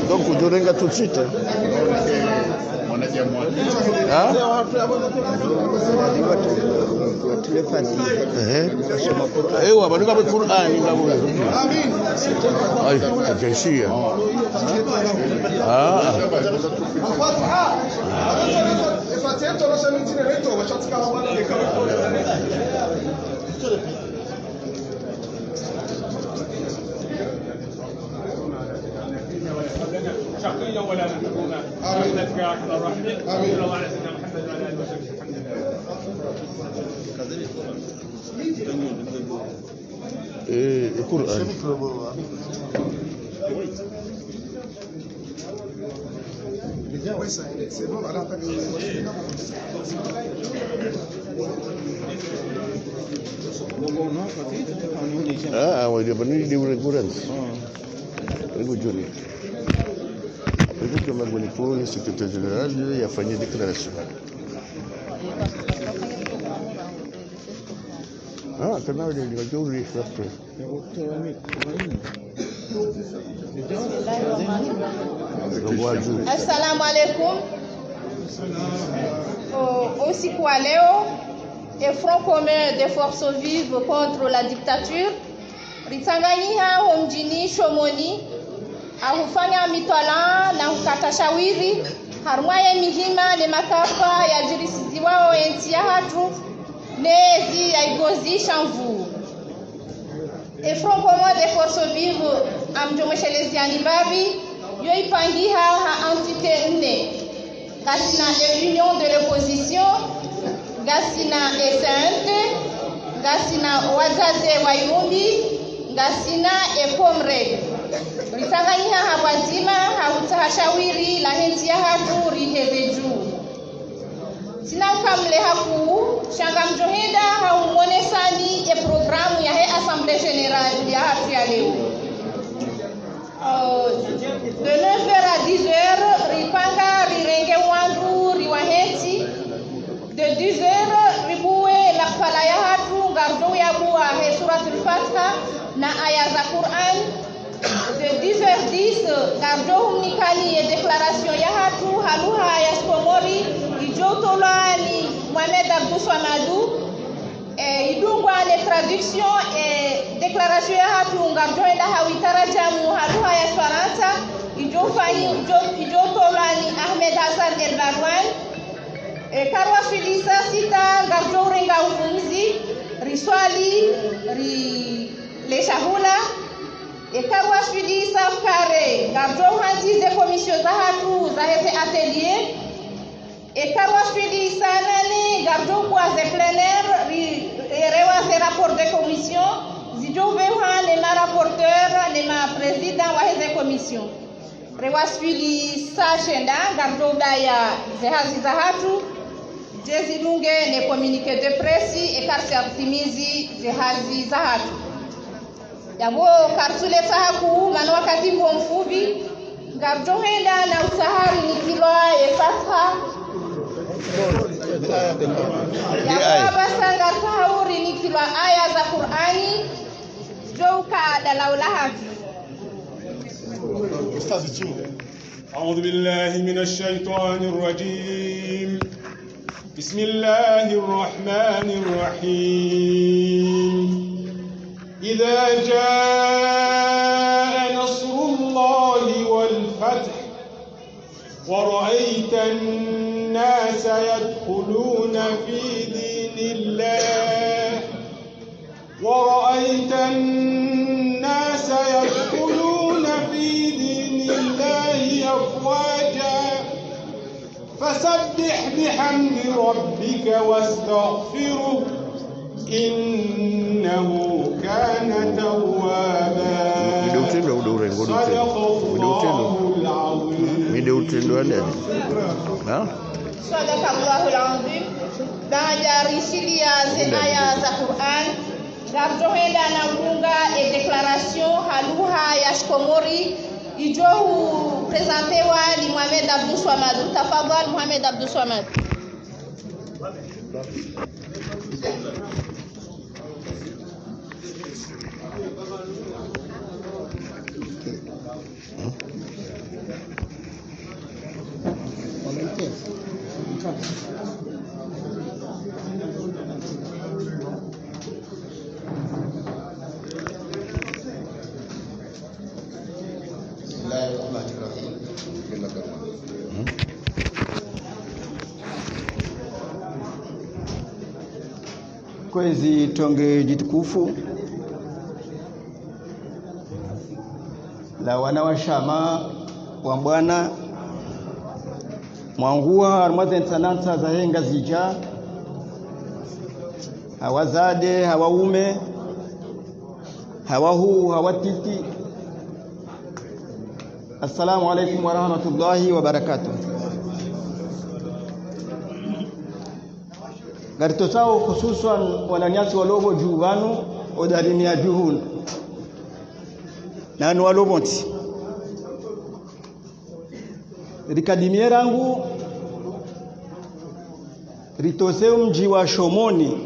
Donc vous donnez tout de suite. Hein? Ewa banuka kwa Qur'an ngapo. Ai, tajishia. شقيا ولا محروما برحمتك يا ارحم الراحمين صلى الله على سيدنا محمد وعلى اله وصحبه الحمد لله. القرآن. Dia bani di Quran. Hebu joni. Hebu kama ngoni pour secrétaire général yafanye déclaration. Kana dia juri après. Assalamu alaikum. Usiku wa leo, et Front commun des forces vives contre la dictature ritanganyika mjini Shomoni ahufanya mitwala na kukata shawiri harmwaye mihima le makafa ya jirisizi wao enti ya hatu nezi ya igozi shamvu. Et Front commun des forces vives amjomesheleziani babi yo ipangiha ha entité nne gasina l'union de l'opposition, gasina esante, gasina wazaze wa Yumbi, gasina epomre ritanganyika habwazima hautahashawiri la henti ya hatu riheze juu sina ukamle haku shanga mjoheda haumuonesani e programu ya he Assemblée Générale ya hatu ya leo. De 9h à 10h ripanga rirenge wandu riwaheti. De 10h ribuwe la kfala ya hatu gardo ya buwa he suratul Fatiha na aya za Quran. De 10h10 gardo humnikani ye déclaration ya hatu haluha ya Skomori ijotolani Mohamed Abdou Swamadou idungwa les traductions et déclaration ya hatu gardo enda hawitarajamu haluha ya Faransa ijotolani Ahmed Hassan El Barwan karwa filisa sita gardo renga ufunzi riswali le shahula karwa filisa kare gardo hanzi de commission za hatu za hete atelier karwa filisa nani gardo kwa ze plenaire rewa ze rapport de commission zijobe ne ma rapporteur ne ma président wa heze commission rewa filisa shenda gardo daya ze hazi za hatu jezi lunge ne communiqué de presse et carte artimizi jehazi za hatu yabo kartule tahaku manu wakati mfupi gardo henda na usahari nikilwa efata yabo basanga tahuri nikilwa aya za Qur'ani joka dalaula hatu. أعوذ بالله من الشيطان الرجيم بسم الله الرحمن الرحيم إذا جاء نصر الله والفتح ورأيت الناس يدخلون في دين الله أفواجا فسبح بحمد ربك واستغفره إنه كان توابا صدق الله العظيم. Dari silia aya za Quran garjohenda na unga et déclaration haluha ya Shkomori ijohu presentewa ni Mohamed Abdou Swamadou. Tafadhal Mohamed Abdou Swamadou. Kwezi tonge jitukufu la wana wa shama wa Bwana mwangua harmaze sananta za henga zija hawazade hawaume hawahu hawatiti. Assalamu alaikum wa rahmatullahi wa barakatuh. Garito sao hususan wananyasi walobo juhanu odarini ya juhun nanu walobonti rikadimie rangu ritoseu mji wa Shomoni,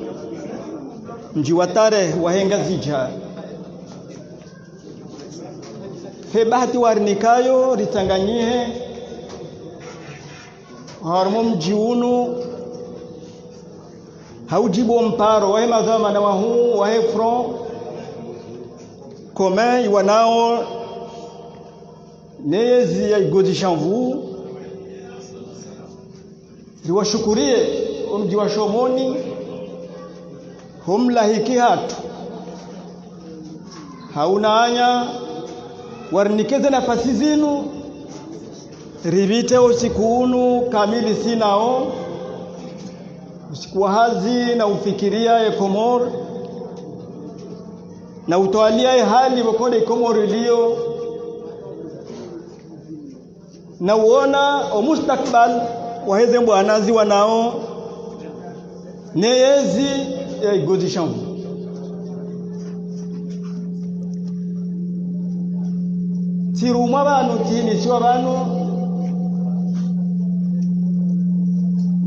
mji wa Tare wahenga zija he bahati warnikayo ritanganyihe harmo mji unu haujibo mparo wahe mazama na wahu wahe front commun iwanao nezi ya igozi shanvu liwashukurie mji wa Shomoni humlahiki hatu hauna anya warnikeze nafasi zinu rivite usiku unu kamili sinao usiku wa hazi na ufikiria Komor na utoalia hali wakode Komor iliyo na uona o mustakbal waheze mbwanazi wanao neyezi ya igozi shangu. Tiruma abantu tihinisiwa abantu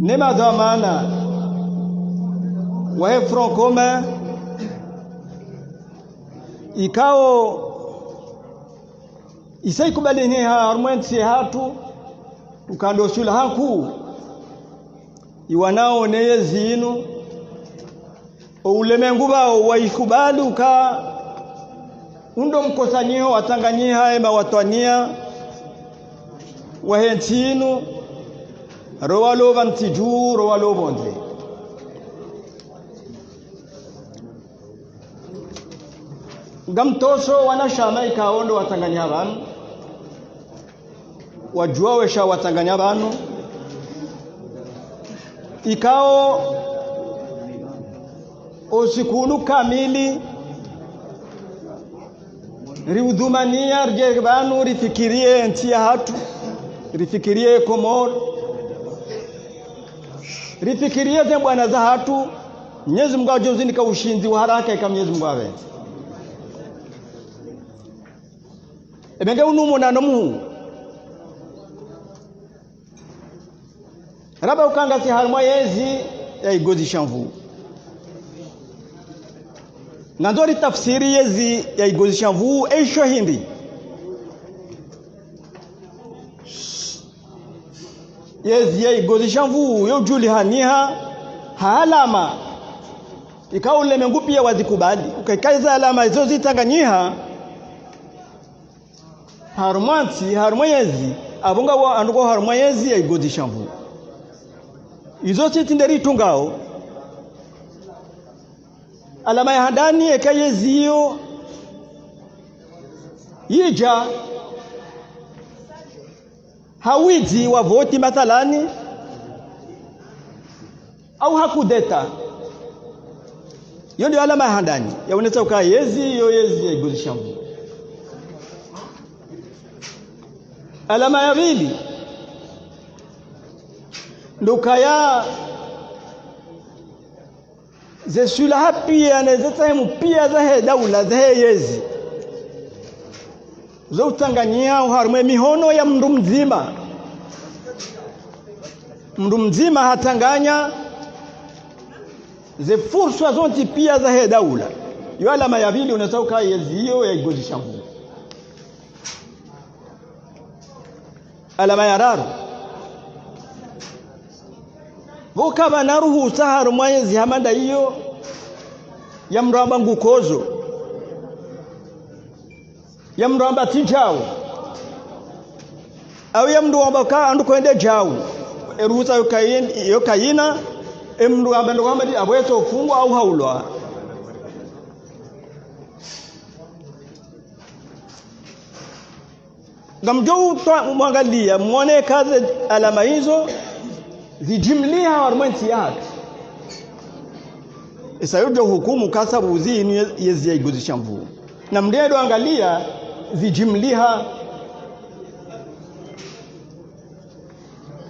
nema dhamana wahe front commun ikao isai kubali ni harmenti hatu ukando shula haku iwanao neyezi inu ulemengu bao waikubali uka undo mkosanyiho watanganyiha ema watwania wahentinu rowalo vantiju rowalo bonde gamtosho wanashama ikaondo watanganya banu wajua wesha watanganya banu ikao usikunu kamili riudhumania rje banu rifikirie nchi ya hatu rifikirie Komor rifikirie ze bwana za hatu Mwenyezi Mungu ajozini ka ushinzi wa haraka ika Mwenyezi Mungu awe ebenge unumu na nomu raba ukanga si harma yezi ya igozi shanvu nandori tafsiri yezi ya igozi shanvu eisho hindi yezi ya igozi shanvu yo juli haniha halama ikawa ulemengu pia wazikubali ukaikaiza alama hizo zitanganyiha harmanti harmayezi abunga wa anduko harmayezi ya igozi shanvu izo tinderi tungao alama ya handani ekayezi hiyo yija hawiji wa voti mathalani au hakudeta hiyo ndio alama ya handani yaonesa ukayezi hiyo yezi ya igozi shanvu. Alama ya pili ndukaya zesula pia na zetaimu pia za daula za yezi zo utanganyia uharume mihono ya mndu mzima hatanganya ze fursa zonti pia za daula yo alama ya pili unasauka yezi hiyo ya igozi shanvu. Alama ya raru vokaba na ruhusa harumwezi hamanda hiyo ya mramba ngukozo ya mramba tijao au ya mramba ka andu kwende jao ruhusa yokayina mramba ndo kama abweto kufungwa au haulwa. Gamjou mwangalia muone kazi alama hizo zijimlia harumwensi yake isa yudo hukumu kasabu uzini yezi ya iguzisha mvu na mdedo angalia zijimliha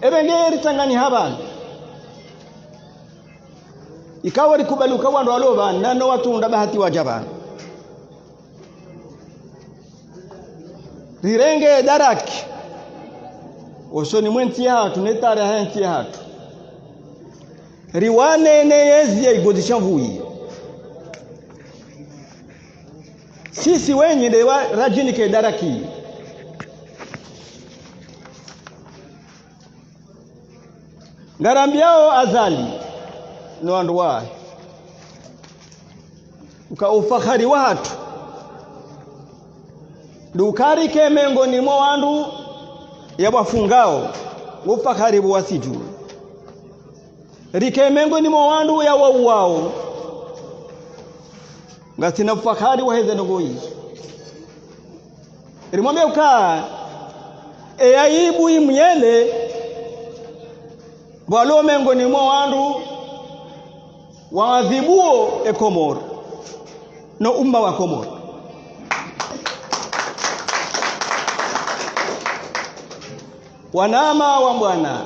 ebengeri tangani habana ikawa likubali ukawa ndo aloba nano watu ndabahati wajabana rirenge daraki osoni mwenti hatu netare henti hatu riwane ne yezi ya igozisha mvui sisi wenye de rajini ke daraki ngarambiao azali no wandu wa uka ufahari watu dukari ke mengoni mwa wandu ya wafungao ufahari wasiju rike mengoni mwa wandu ya wauwao ngatina ufahari waheze nogoizo rimwambia ukaa aibu imyele walo mengoni mwa wandu waadhibuo Komoro no umma wa Komoro wanama wa bwana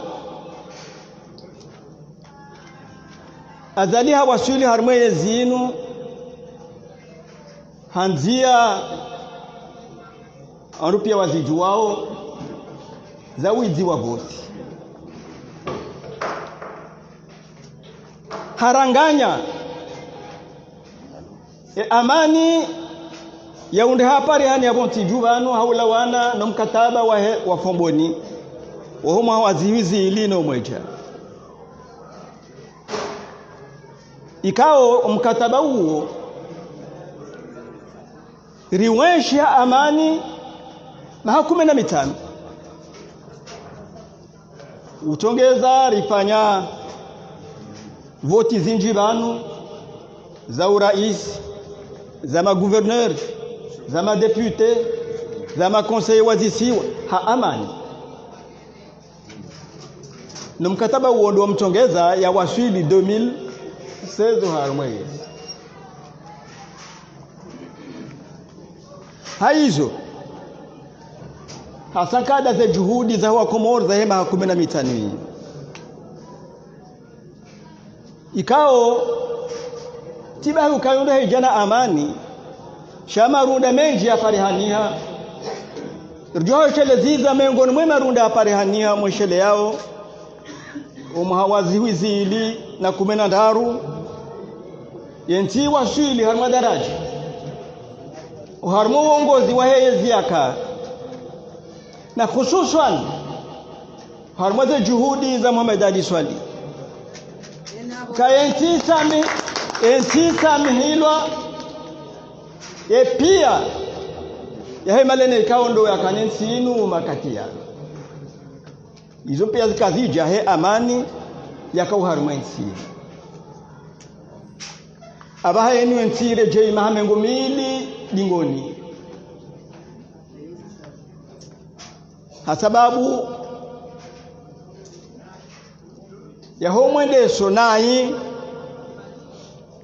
azali hawasuli harmwe zinu hanzia arupia waziju wao za wizi wa bosi haranganya amani ya unde hapari hani ya bonti jubano haula wana na mkataba wa fomboni wahuma waziwizi ilino mweja ikao mkataba huo riwesha amani na 15 utongeza rifanya voti zinjibanu za urais za magouverneur za madepute za makonseiller wazisiwa ha amani na mkataba huo ndio mtongeza ya waswili 2016 harmwe haizo hasa kada za juhudi za wa Komoro za hema 15 ikao tibahu kayunda hijana amani shama runda menji ya farihania rjoho shele ziza mengoni mwema runda ya farihania mweshele yao umuhawazi wizili na 10 yenti waswili harma daraja uharmu uongozi wa heyezi yaka na hususan harma za juhudi za Muhammad Ali Swali kaenti sami hilwa pia ya hemalene ikaondo ya kanensi inu makatia izo pia zikazija he amani ya kauharumwensi abaha yenu ensire jei mahamengo mili dingoni hasababu ya homwendeso nayi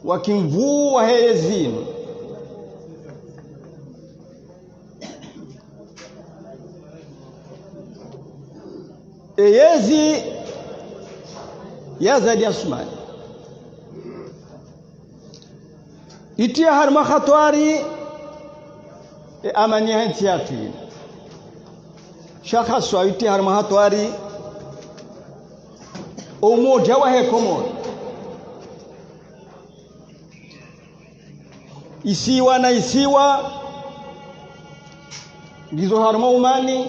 wakimvuu wa hezinu eyezi yazadi asmani itia harma khatwari amani hentiati shakha swa itia harma khatwari umoja wa Komoro isiwa na isiwa ngizo harma umani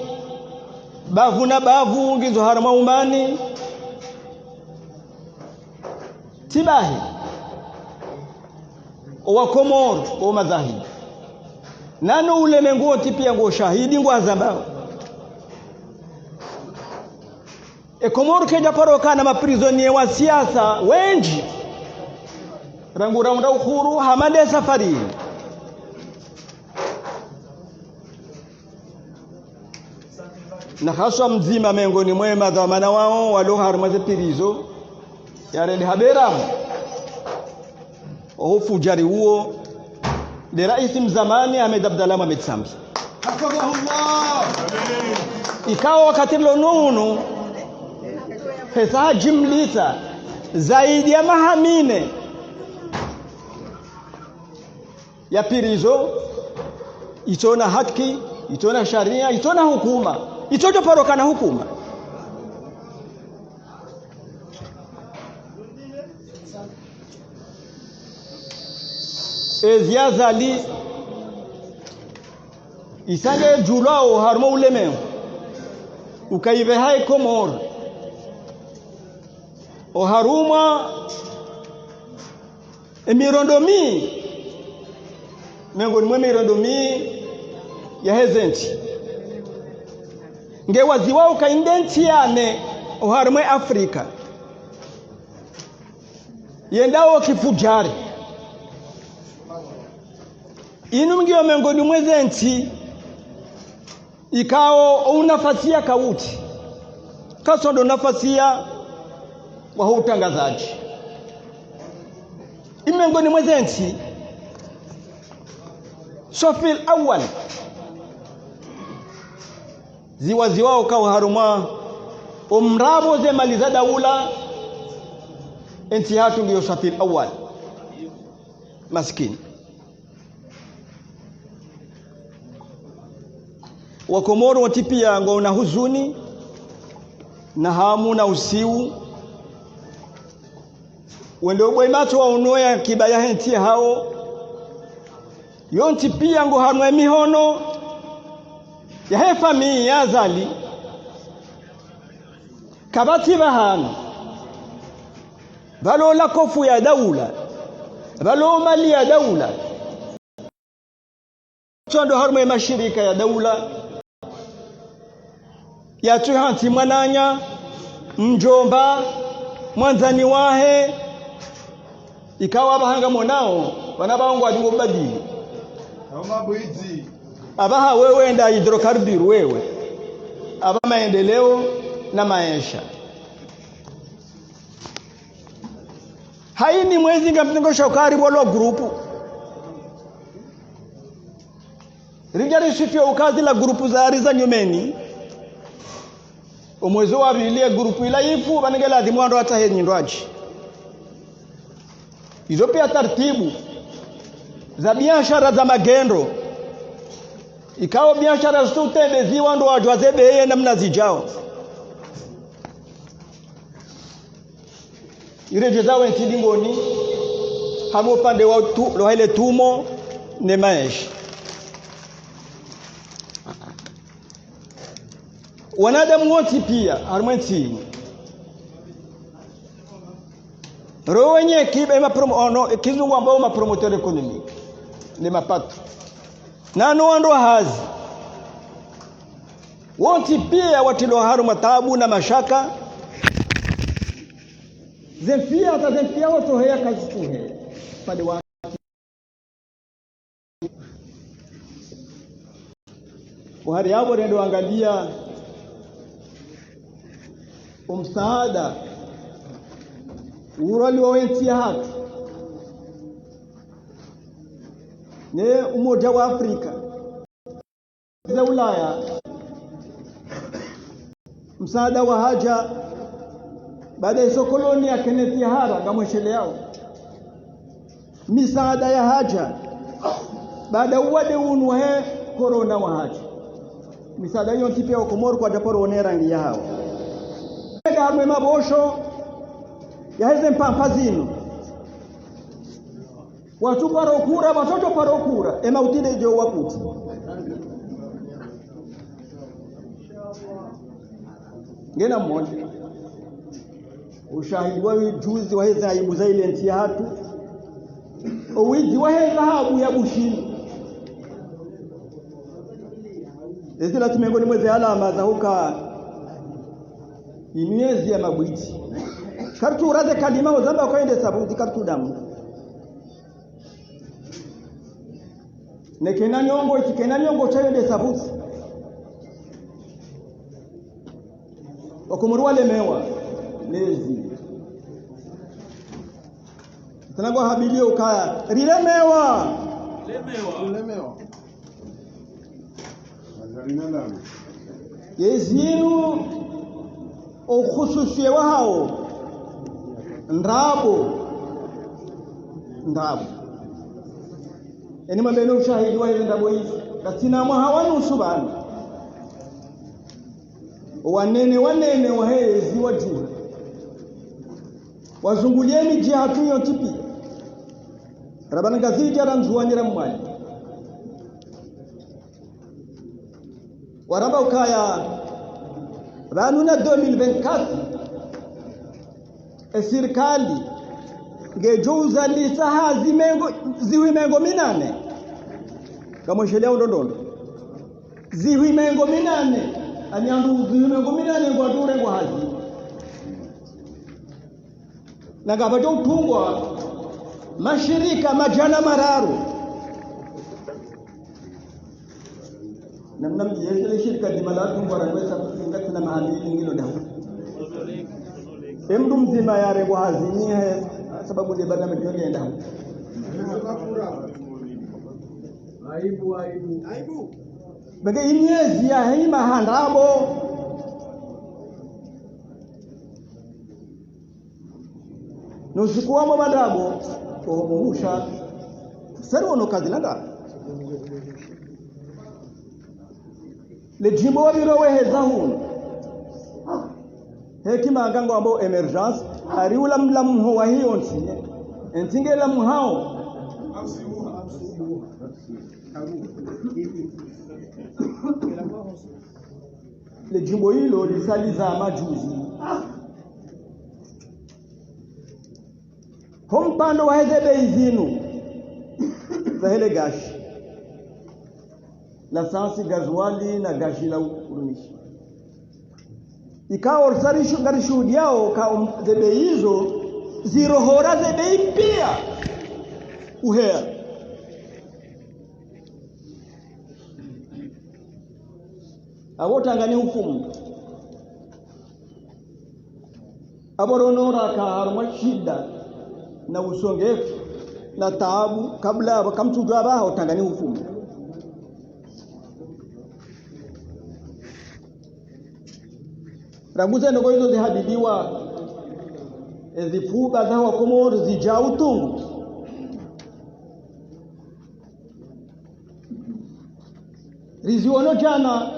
bavu na bavu ngizo harma umani tibahi wa Komoro o madhahibu nano ulemengu woti pia ngo shahidi ngo azambao Komoro keja paroka na maprisonier wa siasa wengi rangu raunda uhuru hamade safari na haswa mzima mengoni mwema dhamana wao walioharmaze pirizo yareli haberamu hofu jari huo ni rais mzamani Ahmed Abdallah Mohamed Sambi hafadhahullah ikawa wakati lonunu pesa jumlita zaidi ya mahamine ya pirizo itona haki itona sharia itona hukuma itoto parokana hukuma eziazali isange julao harmo uleme ukaive hai Komoro o haruma emirondomi mengoni mwe mirondomi ya hezenti nge waziwao kaindentiane o harmo Afrika yendao kifujari inu mngio mengoni mwezenti ikao unafasia kauti kasondo nafasia wa utangazaji imengoni mwezenti sofil awal ziwaziwao kwa haruma umrabo ze maliza daula enti hatu ndio sofil awal maskini wa Komoro watipia ngo na huzuni na hamu na usiu wendo boimato wa unoya kibaya henti hao yonti pia ngo hamwe mihono ya hefami ya zali kabati bahano balo la kofu ya daula balo mali ya daula chondo harmo mashirika ya daula ya tuhanti mwananya mjomba mwanzani wahe ikawa bahanga monao wanabaongo adingo badili abaha wewe nda hidrocarbon wewe aba maendeleo na maisha haini mwezi ngamtengo shokari bolo grupu rijari sifio ukazi la grupu za ariza nyumeni umwezi wa bilia grupu ila ifu banenge lazima ndo hata henyi ndwaji hizo pia taratibu za biashara za magendo ikawa biashara zitutembeziwa ndo wajwaze bei namna zijao irejeza wenti dingoni hamu pande wa lo ile tumo ne maisha wanadamu wote pia harmenti roho wenye kibe kizungu ambao mapromoteur economique ni mapato nano ando hazi wote pia watilo haru matabu na mashaka zemfia hata zemfia watu haya kazi tuhe pale wa wahari hapo ndio angalia umsaada urali wa wentia hatu ne umoja wa Afrika za Ulaya msaada wa haja baada ya koloni ya Kenneth Hara ngamweshele yao misaada ya haja baada uwade unu he corona wa haja misaada hiyo tipia Komoro kwa japoro onera rangi yao garwe mabosho ya heze mpampa zinu watu parokura watoto parokura ema utile jo wakuti ngena mmoja ushahidi wa juzi wa hizo aibu za ile nchi hatu uwizi wa dhahabu ya bushini hizi la tumengoni mwezi alama za huka imiezi ya mabwiti kartu uraze kalima uzamba kwaende sabuti kartu damu nekena nyongo chaende sabuti okumurwa lemewa lezi tanago habilio ukaya rilemewa yezinu ukhususie wao ndabo eni mabeno ushahidi wa ndabo hizi katina mwahawanu subhana wanene wahezi wajua wazungulieni jihatu yo tipi rabana gazija ranzuanyira mwali waraba ukaya banuna 2024 serikali ngejouza lisaha ziwimengo minane kama sheria udondondo ziwimengo minane anyandu ziwimengo minane kwa dure kwa hazi na gabato utungwa mashirika majana mararu namna mjele shirika di malatu ngora kwesa kufunga tuna mahali nyingine ndio emdu mzima yare kwa hazinye sababu ni bana mjoni enda aibu bege inyezi ya hima handabo nusikuwa madabo omusha sero no kadilanga le jimbo wabiro weheza hunu hekima agango ambao emergence ariula mlamu wa hiyo nsinge lamu hao le jimbo hilo lisaliza majuzi hompando wa hedebe izinu za hele gashi la sansi gazuali na gashi la urumishi ikawa orsarishu garishuhudi yao ka zebe hizo zirohora zebe pia uhea awotangani hukumu aboronora ka harma shida na usongefu na taabu kabla wakamtujwa bao tangani hukumu raguze ndogo hizo zihabiliwa zifuba za Komoro zijaa utungu riziono jana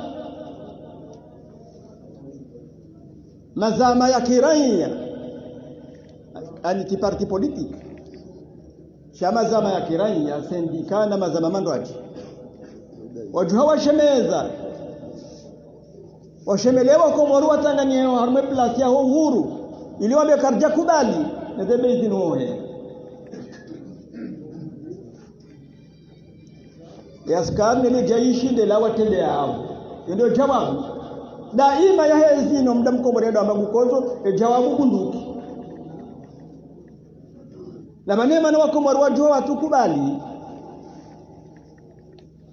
mazama ya kiraia ani parti politique chama zama ya kiraia sindika na mazama mandoaji wajua washemelewa Komoro watanganyia harme place ya uhuru ili wamekarja kubali na debe izinohe yaskar ni jaishi de la watende yao ndio jawabu daima ya hezino mda Mkomoro ndo amagukozo jawabu bunduki na manema na Wakomoro wajua watu kubali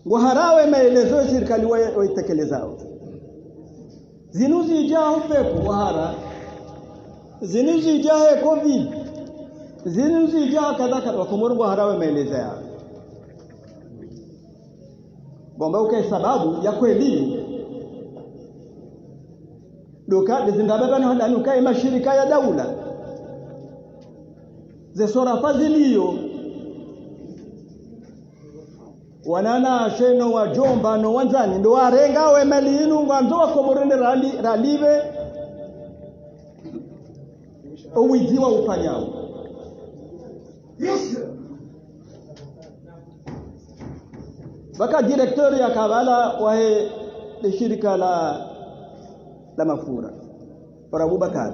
waharawe maelezo ya serikali waitekelezao zinuzi ijao pepo wahara zinuzi ijao covid zinuzi ijao kadaka Wakomoro waharawe maelezo yao bomba uke sababu ya kweli doka zindababa na hadani ukae mashirika ya daula zesora fadhilio wanana sheno wa jomba no wanzani ndo warenga we malinu ngwanzo Wakomorene ralive owiziwa upanyao baka director ya kabala wahe shirika la mafura para Abubakar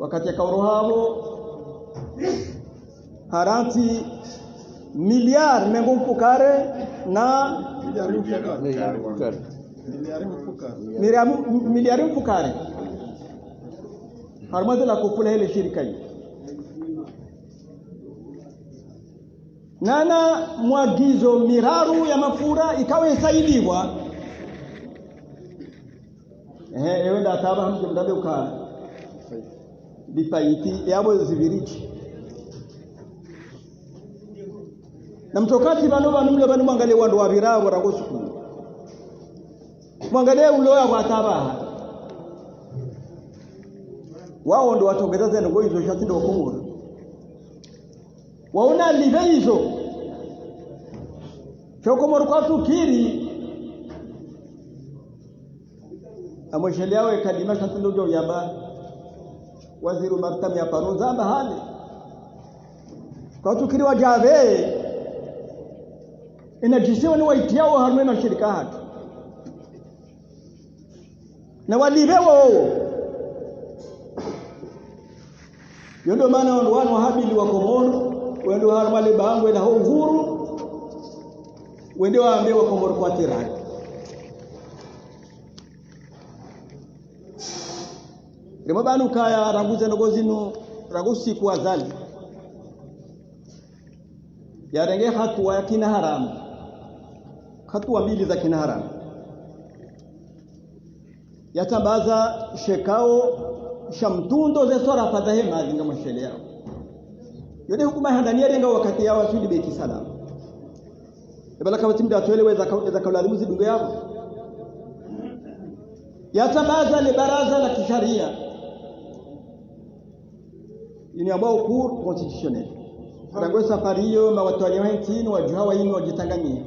wakati akaorohavo haranti miliar mengo mpukare na miliari mpukare harmadi la kufula hele shirika hii nana mwagizo miraru ya mafura ikawa isailiwa ewenda ataba hamje mdabe uka bifaiti yabo zibiriki na mtokati bano mle bano mwangalie wandu wa birawo rangosuku mwangalie uloya kwa ataba wao ndo watongeza zeno ngo hizo shati ndo kumura waona live hizo chokomoro kwa tukiri amoshele yawe kadima shati ndo yaba waziru martam ya paroza bahali kwa tukiri wajabe inajisiwa ni waitiao harme mashirika hatu na walive wao yondo maana wanu wahabili wa Komoro wendo harmale bangu ila uhuru wende waambie wa Komoro kwa tirani remo banu kaya ranguze nogozinu ragusi kwa zali yarenge hatua ya kina haramu hatua mbili za kina haramu yatambaza shekao shamtundo ze sora fadhahe mazinga mashele yao yode hukuma handania renga wakati yao asudi beki salama ebala kama timda atoelewe za kaulazimu zidunge yao yatambaza le baraza la kisharia ini ambao cour constitutionnel rango safari hiyo mawatwanya wentini wajuhawa yini wajitanganyia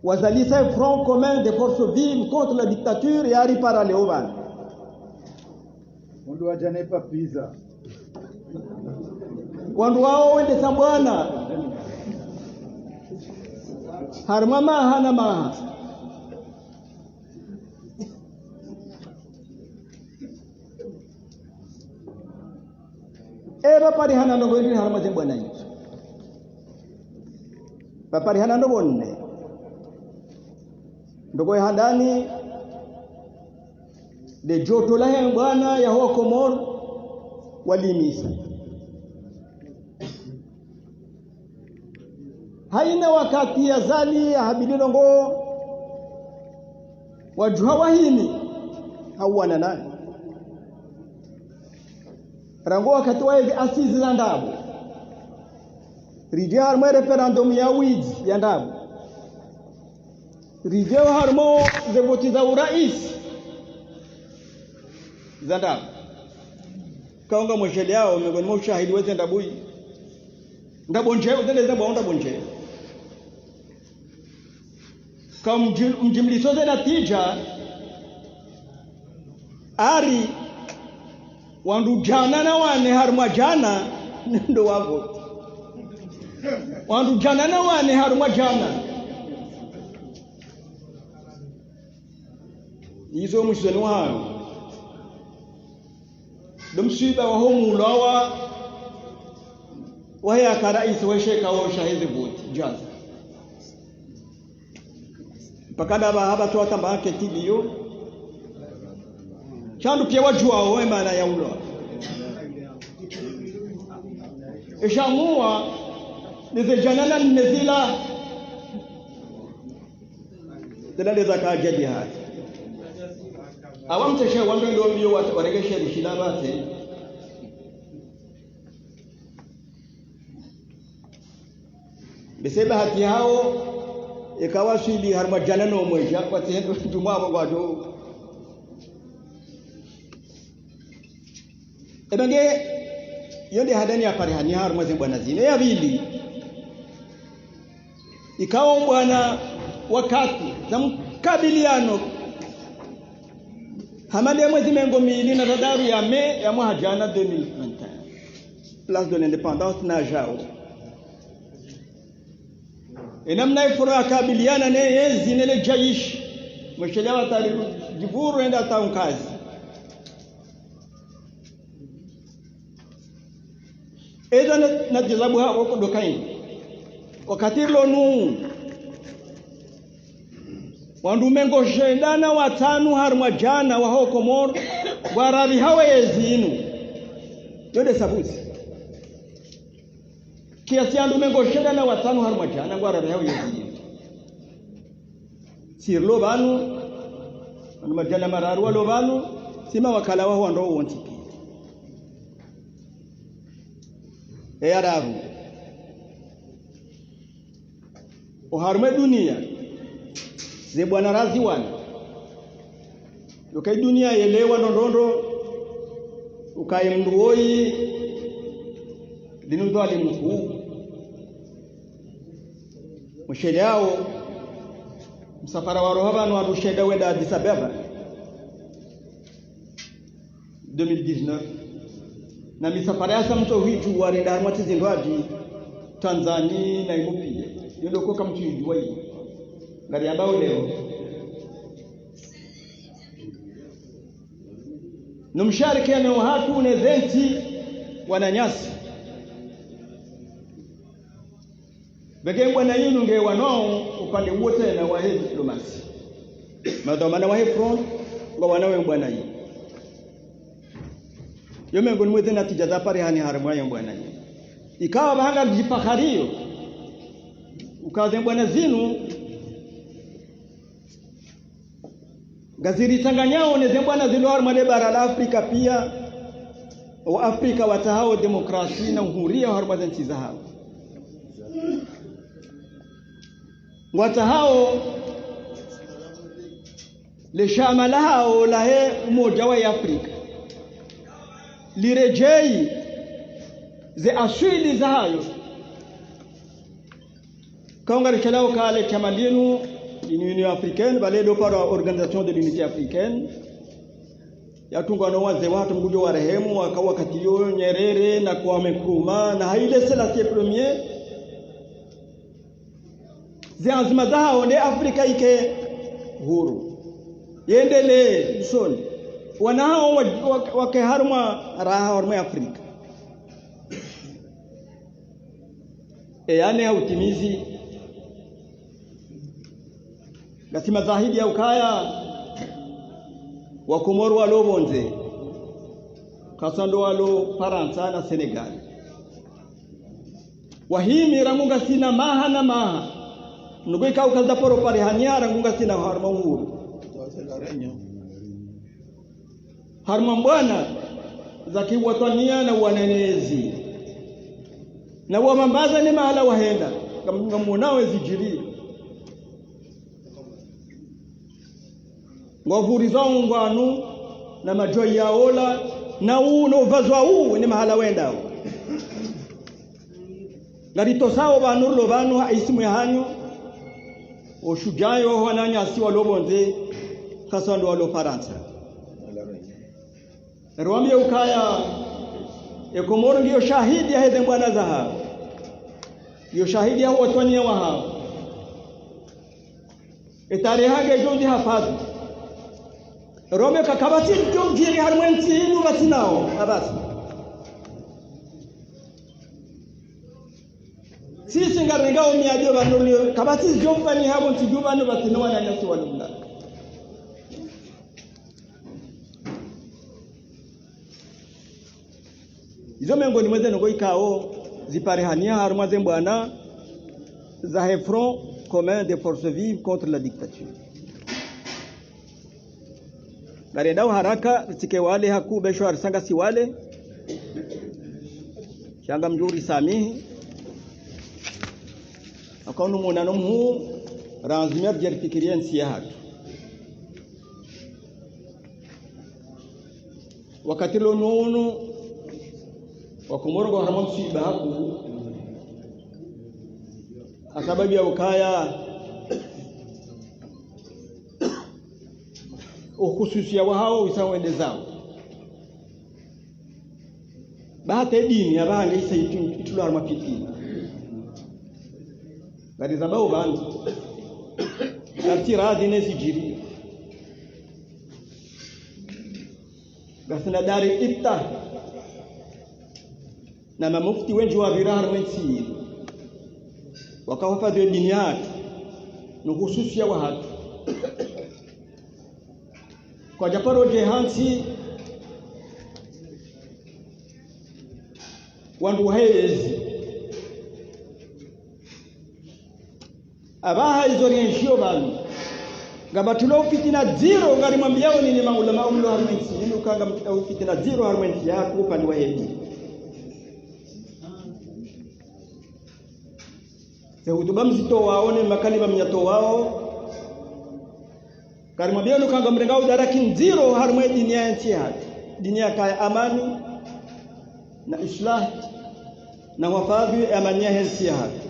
wazalisa front commun des forces vives contre la dictature et ari para leoban mundu wajanepa pizza wandu wao wende sabwana harmama hana maha eba pari hana ndo wendi harma zembwana hizo bapari hana ndo bonne ndogo handani de joto la bwana ya ho Komoro walimisa haina wakati ya zali ya habilinongo wajuha wahini hawana nani rango wakati wa hivi asizi za ndabu rijia harmo referendum ya wizi ya ndabu rijia harmo ze voti za urais za ndabu kaunga mshele yao miongoni mwa ushahidi weze ndabui ndabonje uzende za bwaonda bonje kama mjimlisoze na tija ari wandu jana na wane harumwa jana ndo wavo wandu jana na wane harumwa jana izo mshizoni wao domshiba wa homu lawa wahya karais wa sheka wa shahidi voti jaza pakada ba haba to atamba yake tilio chandu pia wajua wewe maana ya ulo ishamua nizejanana nimezila tena zaka jadi hadi awamtesha wando ndio mbio waregesha lishilabate beseba hati hao ikawasili harma janano mweja kwa tendo jumwa bwado ebenge yonde hadani aparihani harma bwana zine ya bili ikawa bwana wakati za mkabiliano hamade mwezi mengo mili na tadaru ya me ya mwajana 2021 place de l'indépendance na jao enamna ifura kabiliana ne yezi nele jaish mshelewa taribu jiburu enda taunkazi eza na jazabu hapo kudokaini wakati lonu wandumengo shendana watanu harma jana wa hokomor warabi hawa yezinu yode sabuzi kiasi andumengo shendana watanu harma jana warabi hawa yezinu sirlo banu anduma jana mararu walo banu sima wakala wa wando wontiki arabu oharme dunia ze bwana razi wana ukai dunia elewa ndondo ukai mnduoi dinudo alimku mshede yao msafara wa rohaba no arusheda wenda Addis Ababa 2019 na misafara ya samto hitu warenda harmati zindwaji Tanzania na Ethiopia yodo kwa mtu yidwai ngari ambao leo numsharikiana watu nezenti wananyasi begengwa na yinu nge wanao upande wote na wahe diplomasi madhamana wahe front kwa wanawe bwana yi yome ngoni mwete na tijada pare hani harama ya bwana yi ikawa bahanga jipakhario ukaze bwana zinu gaziri tanganyao ne bwana zinu harma bara la Afrika pia wa Afrika watahao demokrasi na uhuria harma za nchi zao watahao le shamalao lahe umoja wa Afrika lirejei ze asili za hayo kaunga richalao kale chamalinu Union africaine baledo para organisation de l'unité africaine yatungwa no waze watu mgujo wa rehemu wakati yo Nyerere na Kwame Nkrumah na Haile Selassie premier zianzima zao ne Afrika ike huru yendele usoni wanao wakeharma raha harma Afrika yani hautimizi gasima zahidi ya ukaya wa Komoro walo bonze kasando walo Faransa na Senegal wahimi rangunga sina maha na maha nugika ukaza poro pare hanyara rangunga sina harma uhuru harma mbwana za kiwatania na wanenezi na wamambaza ni mahala wahenda kama munawe zijiri ngavuri zao ngwanu na majoi ya ola na uno vazwa ni mahala wenda ngarito sawo banurlo banu isimu ya hanyo oshujayo wananya si walobonze kasando walo Faransa Rwambia ukaya Komoro ndio shahidi ya hedhe bwana zaha ndio shahidi ya watwania wa hao tarehe jondi hafadhi Rome kakabati jongiri harmwensi inu batinao abasi sisi ngarengao miadio banulio kabati jombani habo tijuba no batinao na nyasi walumla izo mengo ni mweze ngo ikao ziparehania harmaze bwana za front commun des forces vives contre la dictature garendao haraka tike wale hakube shwari sanga si wale shanga mjuri samihi akaunu monano mu ranzimia bjarifikiria nsia hatu wakati lo nunu wakomoro kwa haramu msiba haku asababu ya ukaya ukhususia wa hao isawende zao bahate dini abanga isa itulu harma fitini bali zabao bantu katira dine sijiri gasna dari itta na mamufti wengi wa virahar wensi wakawafadhi dini yake na hususia wa hatu kwa japaro je hansi wandu hezi abaha izorienshio banu ngabatulo fitina zero ngari mwambiao ni maulama umlo harmensi ni ukanga mtau fitina zero harmensi yako upande wa hezi se utuba mzito waone makalima mnyato wao ngari mwambiao ukanga mrengao darakin zero harmwe dini ya nchi hadi dini ya kaya amani na islah na wafadhi amani ya nchi hadi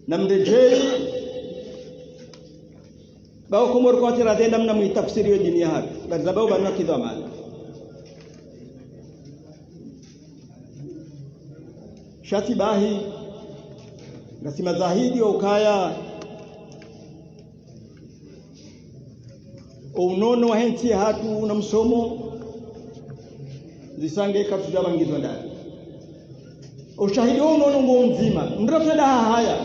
namrejei bao komor ko tira de namna mu tafsiri dini ya hadi bazabao bana kidhamana shati bahi nasima zahidi ukaya unono wa henti hatu na msomo zisange katuja bangizo ndani ushahidi unono ngo mzima ndrofeda haya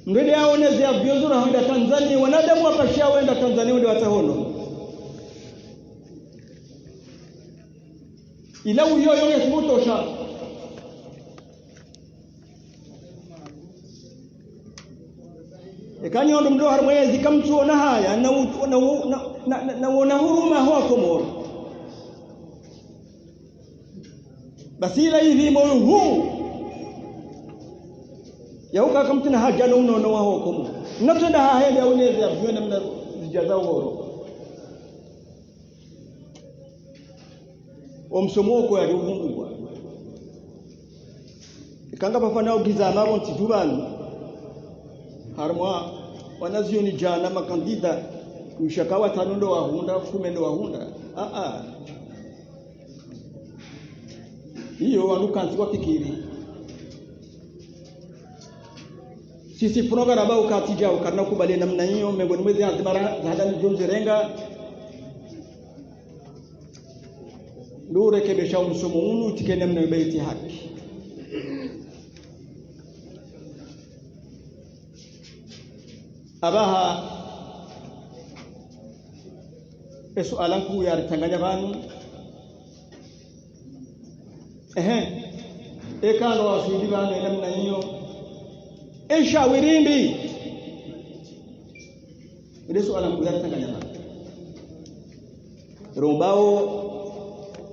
ndede aone zia vyozura handa Tanzania wanadamu wapashia wenda Tanzania ndio watahono ila uyo yesibutosha ekanyondo mdo harmwezi kamtuona haya na huruma huwa Komoro basi ila hivi moyo huu yauka kamtina haja no no wa huko natenda hahele auneze avyone mna zijaza uhoro omsomoko ya rubungwa ikanga bafana ugiza nabo ntitubani harmwa wanazioni jana makandida kushakawa tanundo wa hunda kumendo wa hunda hiyo wanukanzi wafikiri sisi program bao katija ukarna kubali namna hiyo miongoni mwezi azimara hadani jonze renga ndure kebesha umsomo unu tikene mna baiti haki abaha sualan ku ya tanganya banu ekano wasidi banu namna hiyo wirindi ile suala mkuzari tanganya rombao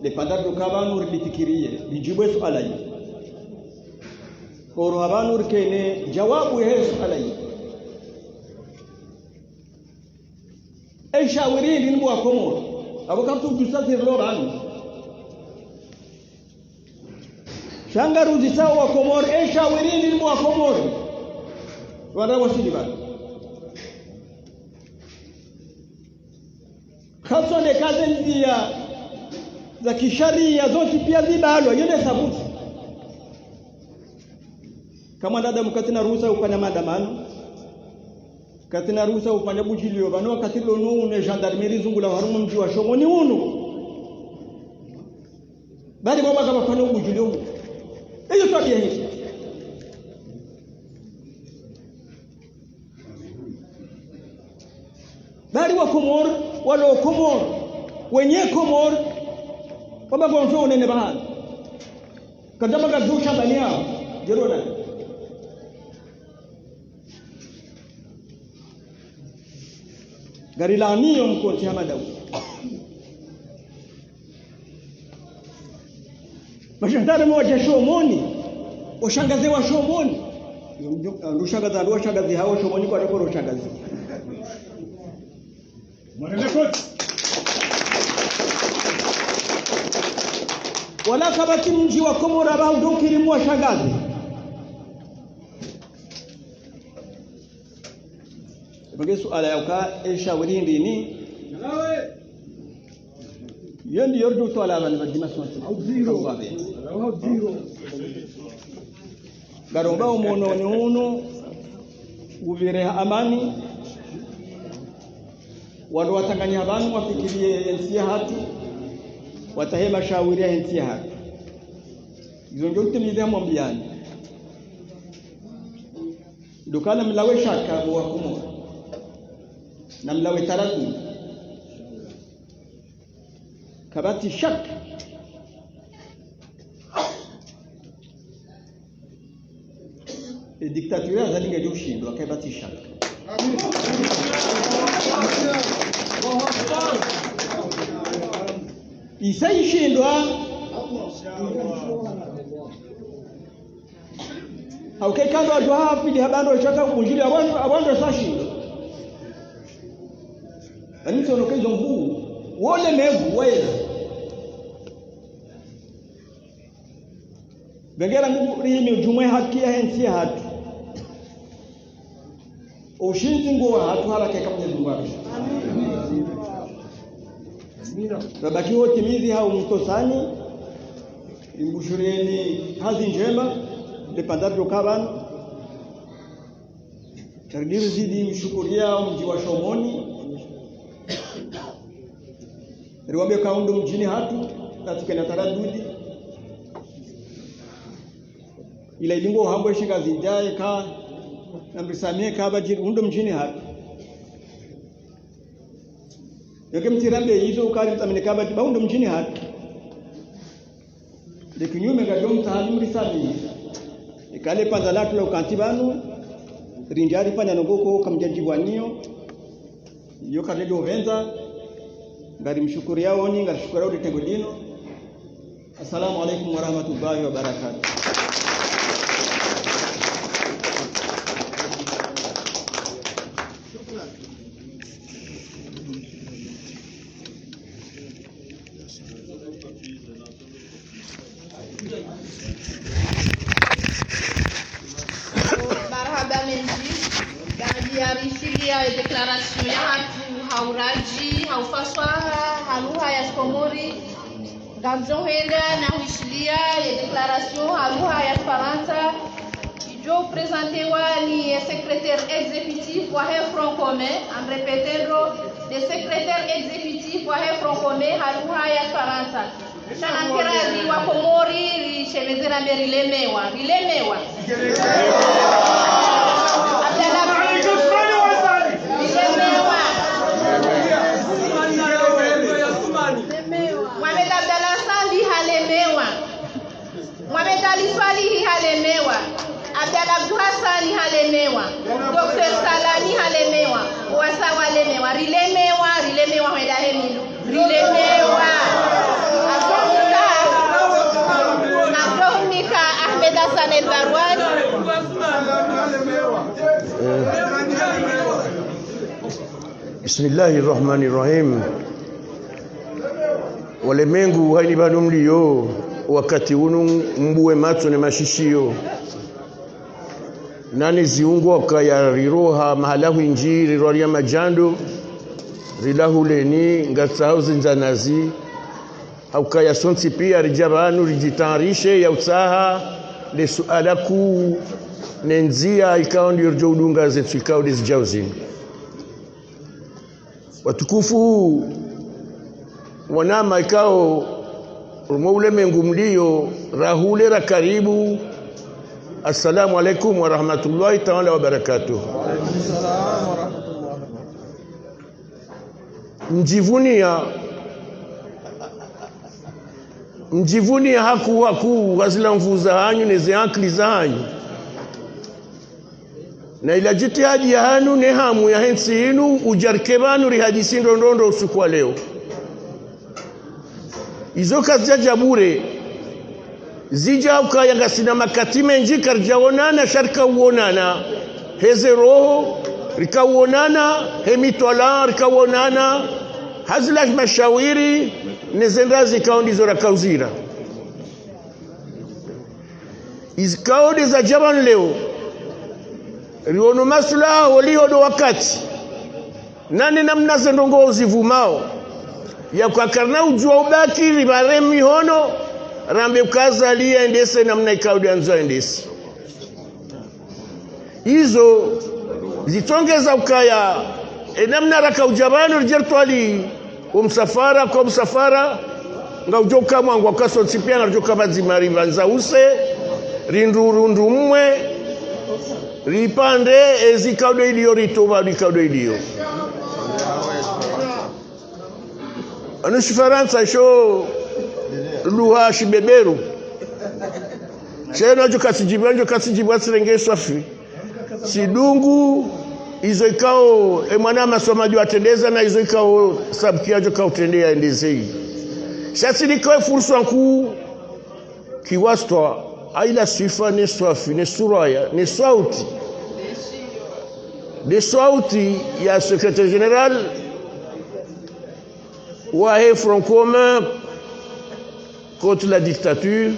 le pandar kabanu lifikirie lijibu suala hili koro habanu rikene jawabu ya suala hili wirindi ni mwa Komoro abokamtu tusafiri lorani shangaruzi sawa wa Komoro wirindi ni mwa Komoro wala wasili bado kasone kazi ndia za kisharia zote pia zibalo yule sabuti kama dada mkatina ruhusa upanya maandamano katina ruhusa upanya bujilio bano katilo nune gendarmerie zungula harumu mji wa Shomoni unu bali baba kama fanya bujilio hiyo tabia hiyo bali wa Komoro wala Komoro wenye Komoro baba gonzo nene bahani kadama gazusha ndani yao jerona gari la mio mkonti Hamada mashandara mmoja Shomoni washangaze wa Shomoni ndio hao Shomoni kwa rekoro shangazi wala kabati mji wa Komoro ambao ndio kilimwa shangazi Bage suala yauka wirindi ni yendi yordu to ala ban badima sonti au zero garomba umono ni uno uvire amani wando watanganya abantu wafikirie ensi hatu watahema shauri ensi hatu izo ndio timiza mwambiani dukana mlawe shaka wa Komoro na mlawe taradu kabati shaka diktatura zalinga joshindwa kabati shaka isaishindwa auke kando watu hapi di habando chaka kunjili abando sashindwa anito nokezo mbu wole megu wele bengera ngubu rimi ujumwe haki ya hensi hatu ushinzi ngo hatu haraka kama Mwenyezi Mungu. Babaki wote mizi hao mtosani imbushurieni kazi njema depandavyo kabani karibu zidi mshukuria mji wa Shomoni riwambia kaundu mjini hatu katika na taradudi ila ilingo hambo shika zijaye ka nambisamie kaba jirundo mjini hatu yoke mtirambe hizo ukari mtamine kaba baundo mjini hatu de kinyume ga dom tahalim risami ikale panza latu la ukantibanu rinjari panya nogoko kamjajibwanio yoka redo venza ngari mshukuri yao ni ngari shukuru de tegodino. Assalamu alaikum warahmatullahi wabarakatuh. Marhaba menji diarishilia declaration ya hatu hauraji haufaswaha haluha ya Komori gamjon henda na huishilia ya declaration haluha ya Faransa ijo presentewa ni secrétaire exécutif wa Front Commun en répétant le secrétaire exécutif wa Front Commun haluha ya Faransa Shanakirazi wa Komori rishemezera rilemewa Mohamed Abdallah Sali halemewa Mohamed Ali Swalihi halemewa Abdallah Abdurrahmani halemewa Dr. Salani halemewa Wasa halemewa rilemewa heda hemilu rilemewa Abdounika Ahmed Hassan El Barwani Bismillahirrahmanirrahim. Wale mengu haini bado mlio wakati unu mbuwe mato ne mashishio nani ziungo kaya riroha mahalahu injiri roria majando rilahu leni ngatsao zinzanazi au kaya sonti pia rijabanu rijitarishe ya utaha le sualaku nenzia ikao ndio jodunga zetu ikao dizjauzini watukufu wanama ikao rumule mengu mlio rahule ra karibu. Assalamu alaikum wa rahmatullahi ta'ala wa barakatuh. Mjivunia haku wazila mvuza hanyu neze ankli za hanyu na ila jitihadi ya hanu ne hamu ya hensi inu ujarkebanu rihadisi ndondo usiku wa leo izo kazi ya jabure zija ukaya ngasina makatime njika rjaonana sharika uonana heze roho rika uonana hemitwala rika uonana hazila mashawiri nezendazi kaundi zora kauzira izikaudi za jaban leo riono masula waliho do wakati nani namna zendongo uzivumao ya kwa karna ujua ubaki ribare mihono rambe ukaza liya endese namna ikaudi anzo endese hizo zitongeza ukaya namna raka ujabani rijertwali umsafara kwa msafara nga ujoka mwangu wakaso tsipia na ujoka mazimari vanza use rindurundu mwe ripande ezikaudo iliyo ritoba likaudo iliyo anushi Faransa sho luha shibeberu cheno jo kasijibwa sirenge swafi sidungu izo ikao mwana masomaji watendeza na izo ikao sabkia jo kautendea endezei shasi likoe fursa nkuu kiwastwa aila sifa ne swafi ne suraya ne sauti de sauti ya secrétaire général Wahe Front commun contre la dictature.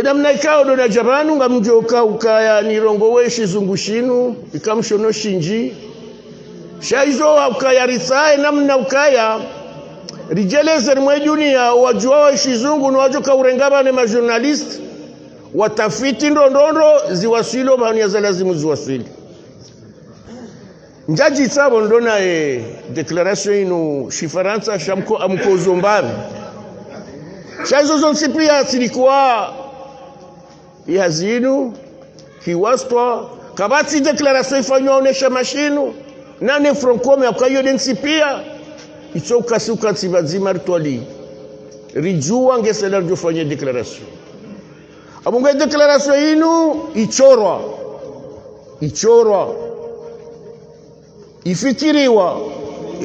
Namna ikao dona jabanu nga mjoka ukaya nirongo weshi zungushinu ikamshono shinji shaizo ukaya ritsae namna ukaya rijeleze mwe dunia wajua weshi zungu nwajoka urengaba ne majournalist watafiti ndondondo ziwasilo bahani ya zalazimu ziwasili njaji tsabo ndona declaration inu shifaransa shamko amkozo mbabi shaizo zonsipia silikuwa yazinu kiwastwa kabati declaration ifanywa onesha mashinu nane Francome akayo densipia ichoka suka tsibazima rtwali rijua ngesela rjofanya declaration abunga declaration inu ichorwa ifikiriwa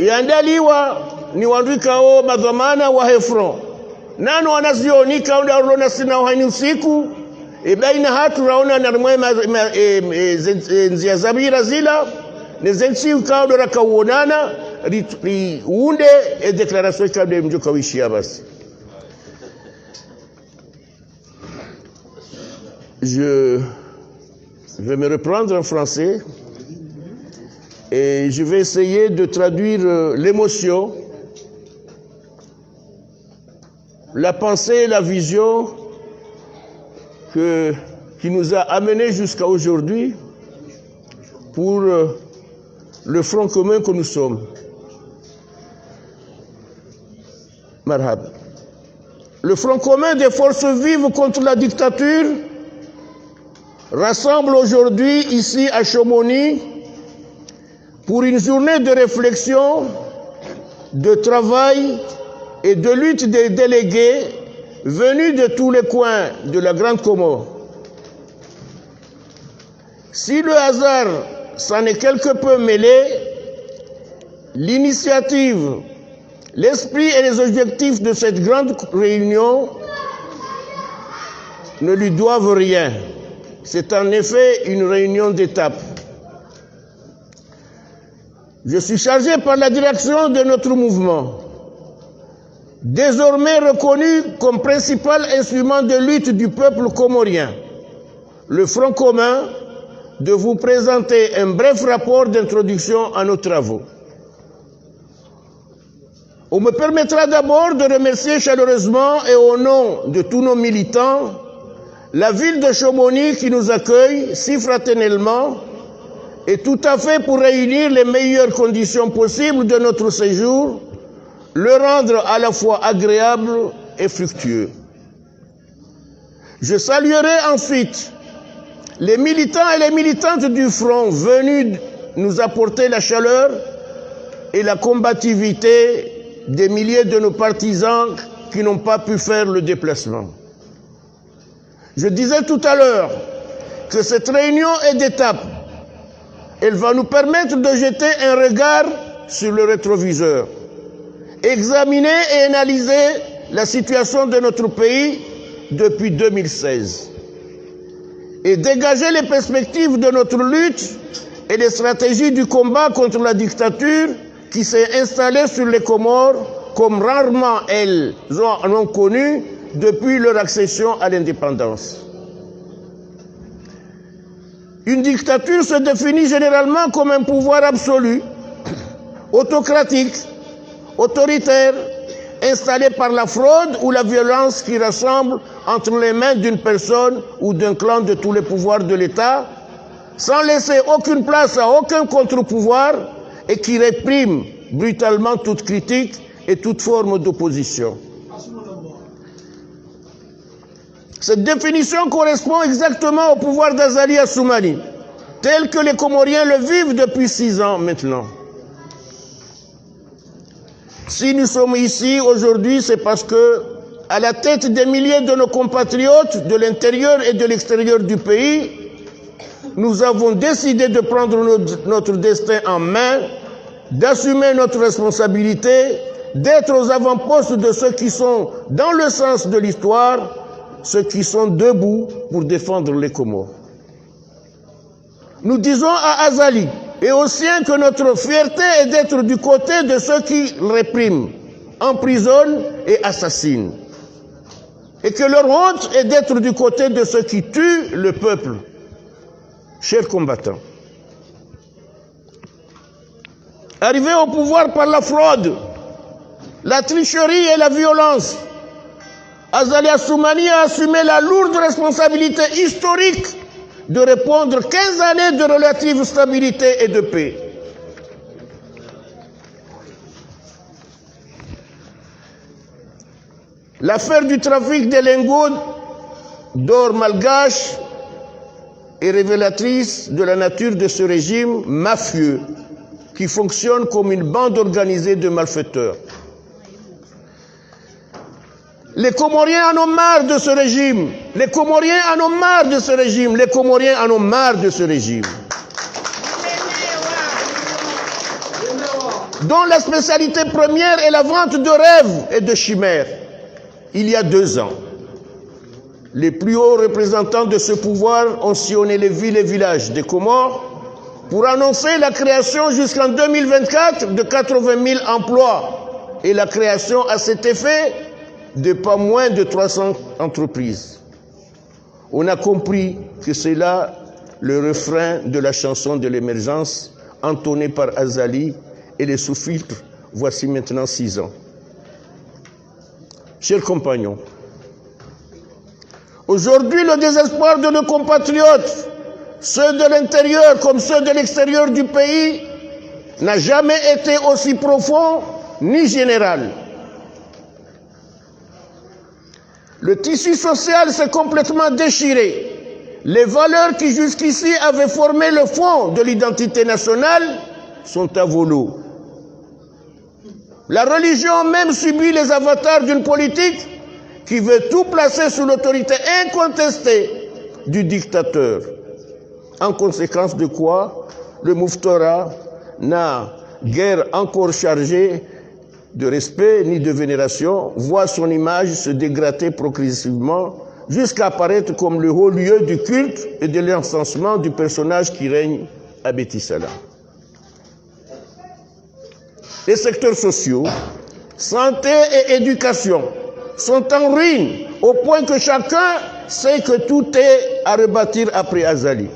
iandaliwa ni wandikao madhamana wa Hefron nano wanazionika undarona sina uhani usiku baina hatu raona na mwema nzia zabira zila nezensi ukaodora kauonana riunde declaration kabla mjoka wishia basi. Je vais me reprendre en français et je vais essayer de traduire l'émotion, la pensée et la vision qui nous a amenés jusqu'à aujourd'hui pour le front commun que nous sommes. Marhab. Le front commun des forces vives contre la dictature rassemble aujourd'hui ici à Chamonix pour une journée de réflexion, de travail et de lutte des délégués venus de tous les coins de la Grande Comore. Si le hasard s'en est quelque peu mêlé, l'initiative, l'esprit et les objectifs de cette grande réunion ne lui doivent rien. C'est en effet une réunion d'étape. Je suis chargé par la direction de notre mouvement, désormais reconnu comme principal instrument de lutte du peuple comorien, le Front commun, de vous présenter un bref rapport d'introduction à nos travaux. On me permettra d'abord de remercier chaleureusement et au nom de tous nos militants la ville de Chamonix qui nous accueille si fraternellement et tout à fait pour réunir les meilleures conditions possibles de notre séjour, le rendre à la fois agréable et fructueux. Je saluerai ensuite les militants et les militantes du Front venus nous apporter la chaleur et la combativité des milliers de nos partisans qui n'ont pas pu faire le déplacement. Je disais tout à l'heure que cette réunion est d'étape. Elle va nous permettre de jeter un regard sur le rétroviseur, examiner et analyser la situation de notre pays depuis 2016 et dégager les perspectives de notre lutte et les stratégies du combat contre la dictature qui s'est installée sur les Comores comme rarement elles en ont connu depuis leur accession à l'indépendance. Une dictature se définit généralement comme un pouvoir absolu, autocratique, autoritaire, installé par la fraude ou la violence qui rassemble entre les mains d'une personne ou d'un clan de tous les pouvoirs de l'État, sans laisser aucune place à aucun contre-pouvoir et qui réprime brutalement toute critique et toute forme d'opposition. Cette définition correspond exactement au pouvoir d'Azali Assoumani, tel que les Comoriens le vivent depuis 6 ans maintenant. Si nous sommes ici aujourd'hui, c'est parce que, à la tête des milliers de nos compatriotes de l'intérieur et de l'extérieur du pays, nous avons décidé de prendre notre destin en main, d'assumer notre responsabilité, d'être aux avant-postes de ceux qui sont dans le sens de l'histoire, ceux qui sont debout pour défendre les Comores. Nous disons à Azali et aux siens que notre fierté est d'être du côté de ceux qui répriment, emprisonnent et assassinent. Et que leur honte est d'être du côté de ceux qui tuent le peuple. Chers combattants, arrivés au pouvoir par la fraude, la tricherie et la violence, Azali Assoumani a assumé la lourde responsabilité historique de répondre 15 années de relative stabilité et de paix. L'affaire du trafic des lingots d'or malgache est révélatrice de la nature de ce régime mafieux qui fonctionne comme une bande organisée de malfaiteurs. Les Comoriens en ont marre de ce régime. Les Comoriens en ont marre de ce régime. Les Comoriens en ont marre de ce régime. Dont la spécialité première est la vente de rêves et de chimères. Il y a 2 ans, les plus hauts représentants de ce pouvoir ont sillonné les villes et villages des Comores pour annoncer la création jusqu'en 2024 de 80 000 emplois et la création à cet effet de pas moins de 300 entreprises. On a compris que c'est là le refrain de la chanson de l'émergence entonnée par Azali et les sous-filtres voici maintenant 6 ans. Chers compagnons, aujourd'hui le désespoir de nos compatriotes, ceux de l'intérieur comme ceux de l'extérieur du pays, n'a jamais été aussi profond ni général. Le tissu social s'est complètement déchiré. Les valeurs qui jusqu'ici avaient formé le fond de l'identité nationale sont à volo. La religion même subit les avatars d'une politique qui veut tout placer sous l'autorité incontestée du dictateur. En conséquence de quoi, le Mouftora n'a guère encore chargé de respect ni de vénération, voit son image se dégrader progressivement jusqu'à apparaître comme le haut lieu du culte et de l'encensement du personnage qui règne à Bétisala. Les secteurs sociaux, santé et éducation sont en ruine au point que chacun sait que tout est à rebâtir après Azali.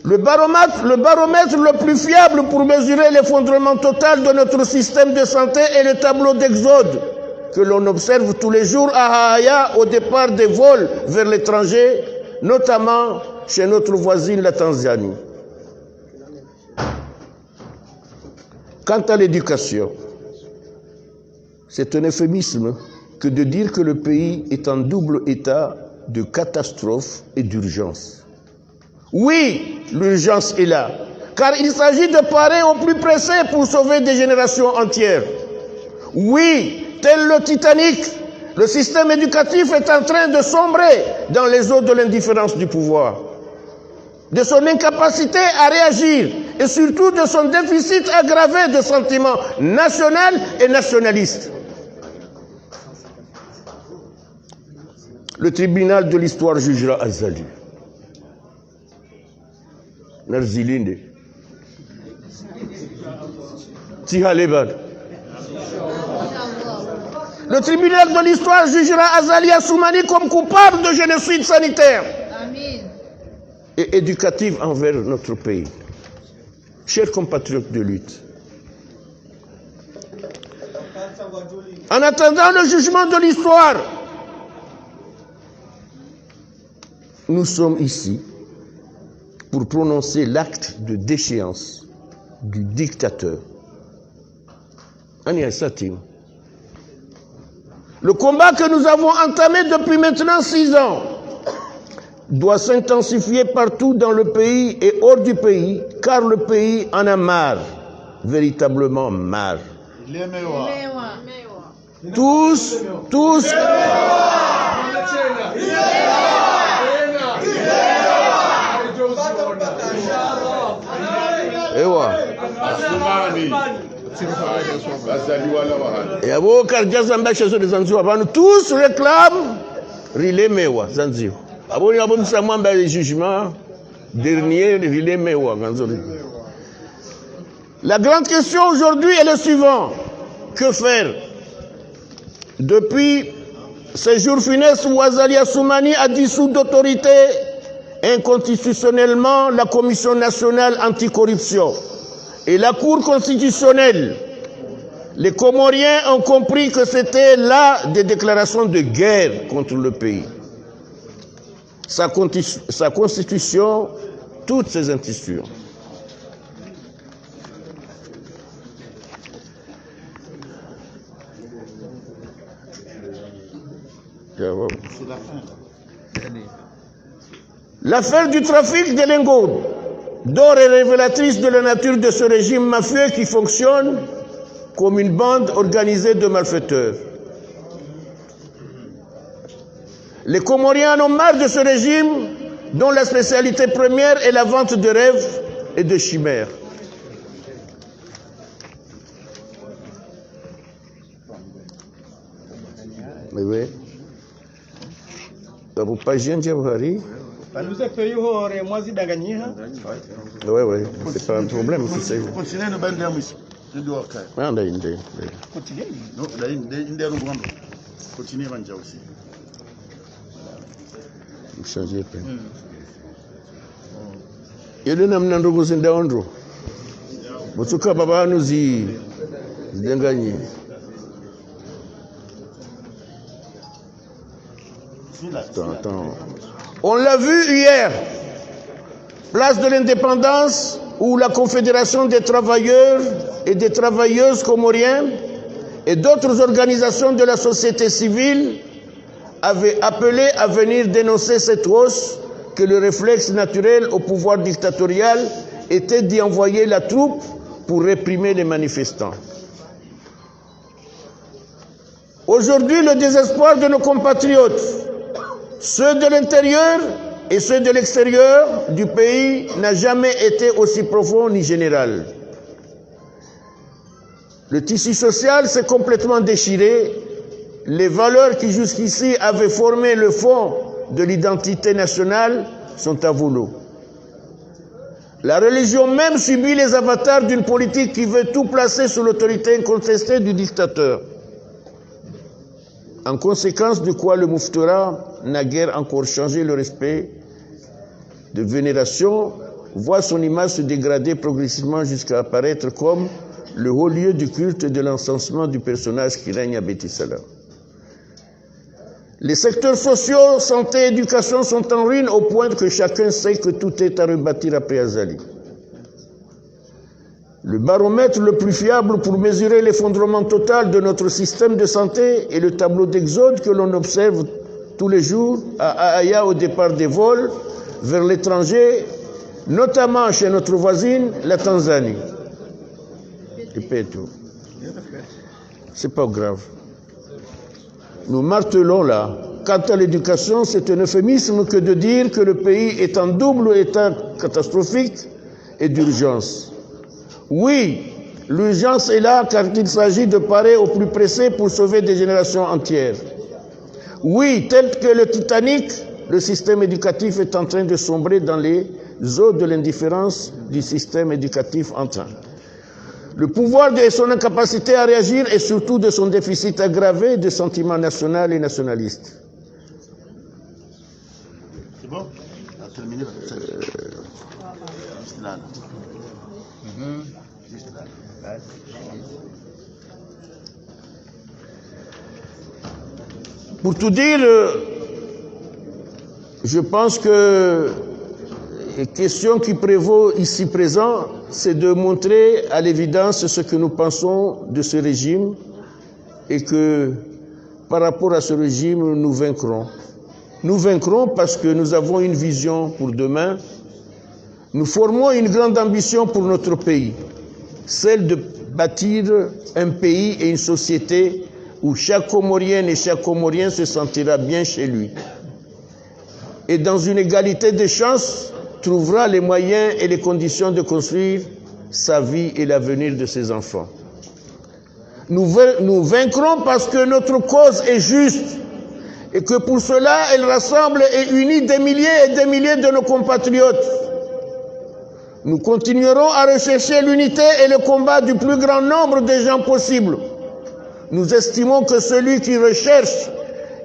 Le baromètre le plus fiable pour mesurer l'effondrement total de notre système de santé est le tableau d'exode que l'on observe tous les jours à Haaya au départ des vols vers l'étranger, notamment chez notre voisine la Tanzanie. Quant à l'éducation, c'est un euphémisme que de dire que le pays est en double état de catastrophe et d'urgence. Oui, l'urgence est là, car il s'agit de parer au plus pressé pour sauver des générations entières. Oui, tel le Titanic, le système éducatif est en train de sombrer dans les eaux de l'indifférence du pouvoir, de son incapacité à réagir et surtout de son déficit aggravé de sentiments national et nationalistes. Le tribunal de l'histoire jugera Azali. Narzilinde. Tihaleban. Le tribunal de l'histoire jugera Azali Assoumani comme coupable de génocide sanitaire et éducatif envers notre pays. Chers compatriotes de lutte, en attendant le jugement de l'histoire, nous sommes ici pour prononcer l'acte de déchéance du dictateur. Le combat que nous avons entamé depuis maintenant 6 ans doit s'intensifier partout dans le pays et hors du pays, car le pays en a marre, véritablement marre. Tous. Tous réclament Rilé Mewa Zanzibar. Il y a un jugement dernier Rilé Mewa. La grande question aujourd'hui est le suivant. Que faire? Depuis ces jours funestes où Azali Assoumani a dissous d'autorité inconstitutionnellement la Commission nationale anticorruption et la Cour constitutionnelle, les Comoriens ont compris que c'était là des déclarations de guerre contre le pays. Sa constitution, toutes ses institutions. L'affaire du trafic des lingots d'or est révélatrice de la nature de ce régime mafieux qui fonctionne comme une bande organisée de malfaiteurs. Les Comoriens en ont marre de ce régime dont la spécialité première est la vente de rêves et de chimères. Oui. Oui, c'est pas un problème. On l'a vu hier, place de l'Indépendance, où la Confédération des travailleurs et des travailleuses comoriens et d'autres organisations de la société civile avaient appelé à venir dénoncer cette hausse, que le réflexe naturel au pouvoir dictatorial était d'y envoyer la troupe pour réprimer les manifestants. Aujourd'hui, le désespoir de nos compatriotes, ceux de l'intérieur et ceux de l'extérieur du pays, n'a jamais été aussi profond ni général. Le tissu social s'est complètement déchiré. Les valeurs qui jusqu'ici avaient formé le fond de l'identité nationale sont à volo. La religion même subit les avatars d'une politique qui veut tout placer sous l'autorité incontestée du dictateur. En conséquence de quoi le Mouftera n'a guère encore changé le respect de vénération, voit son image se dégrader progressivement jusqu'à apparaître comme le haut lieu du culte et de l'encensement du personnage qui règne à Beti Salam. Les secteurs sociaux, santé et éducation sont en ruine au point que chacun sait que tout est à rebâtir après Azali. Le baromètre le plus fiable pour mesurer l'effondrement total de notre système de santé est le tableau d'exode que l'on observe tous les jours à Aya au départ des vols vers l'étranger, notamment chez notre voisine, la Tanzanie. C'est pas grave. Nous martelons là. Quant à l'éducation, c'est un euphémisme que de dire que le pays est en double état catastrophique et d'urgence. Oui, l'urgence est là car il s'agit de parer au plus pressé pour sauver des générations entières. Oui, tel que le Titanic, le système éducatif est en train de sombrer dans les eaux de l'indifférence du système éducatif entrant. Le pouvoir de son incapacité à réagir et surtout de son déficit aggravé de sentiments nationaux et nationalistes. C'est bon? Terminé Pour tout dire, je pense que la question qui prévaut ici présent, c'est de montrer à l'évidence ce que nous pensons de ce régime et que par rapport à ce régime, nous vaincrons. Nous vaincrons parce que nous avons une vision pour demain. Nous formons une grande ambition pour notre pays, celle de bâtir un pays et une société où chaque Comorienne et chaque Comorien se sentira bien chez lui. Et dans une égalité de chances, trouvera les moyens et les conditions de construire sa vie et l'avenir de ses enfants. Nous vaincrons parce que notre cause est juste et que pour cela, elle rassemble et unit des milliers et des milliers de nos compatriotes. Nous continuerons à rechercher l'unité et le combat du plus grand nombre de gens possible. Nous estimons que celui qui recherche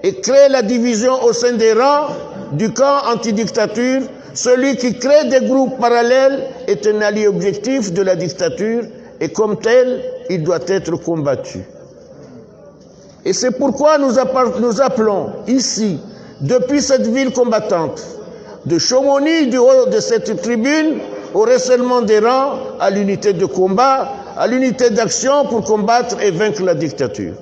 et crée la division au sein des rangs du camp antidictature, celui qui crée des groupes parallèles est un allié objectif de la dictature et comme tel, il doit être combattu. Et c'est pourquoi nous appelons ici, depuis cette ville combattante, de Chomoni, du haut de cette tribune, au resserrement des rangs, à l'unité de combat, à l'unité d'action pour combattre et vaincre la dictature.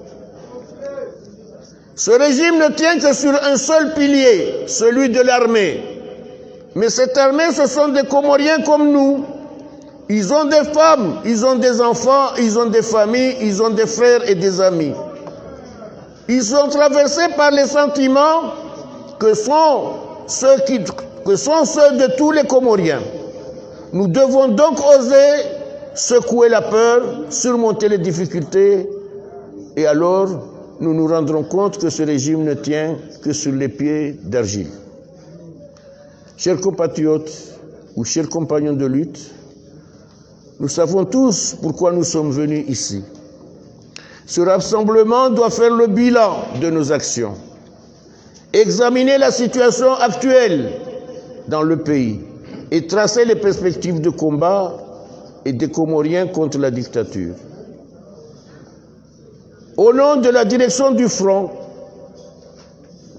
Ce régime ne tient que sur un seul pilier, celui de l'armée. Mais cette armée, ce sont des Comoriens comme nous. Ils ont des femmes, ils ont des enfants, ils ont des familles, ils ont des frères et des amis. Ils sont traversés par les sentiments que sont ceux de tous les Comoriens. Nous devons donc oser secouer la peur, surmonter les difficultés, et alors nous nous rendrons compte que ce régime ne tient que sur les pieds d'argile. Chers compatriotes ou chers compagnons de lutte, nous savons tous pourquoi nous sommes venus ici. Ce rassemblement doit faire le bilan de nos actions, examiner la situation actuelle dans le pays et tracer les perspectives de combat et des Comoriens contre la dictature. Au nom de la direction du front,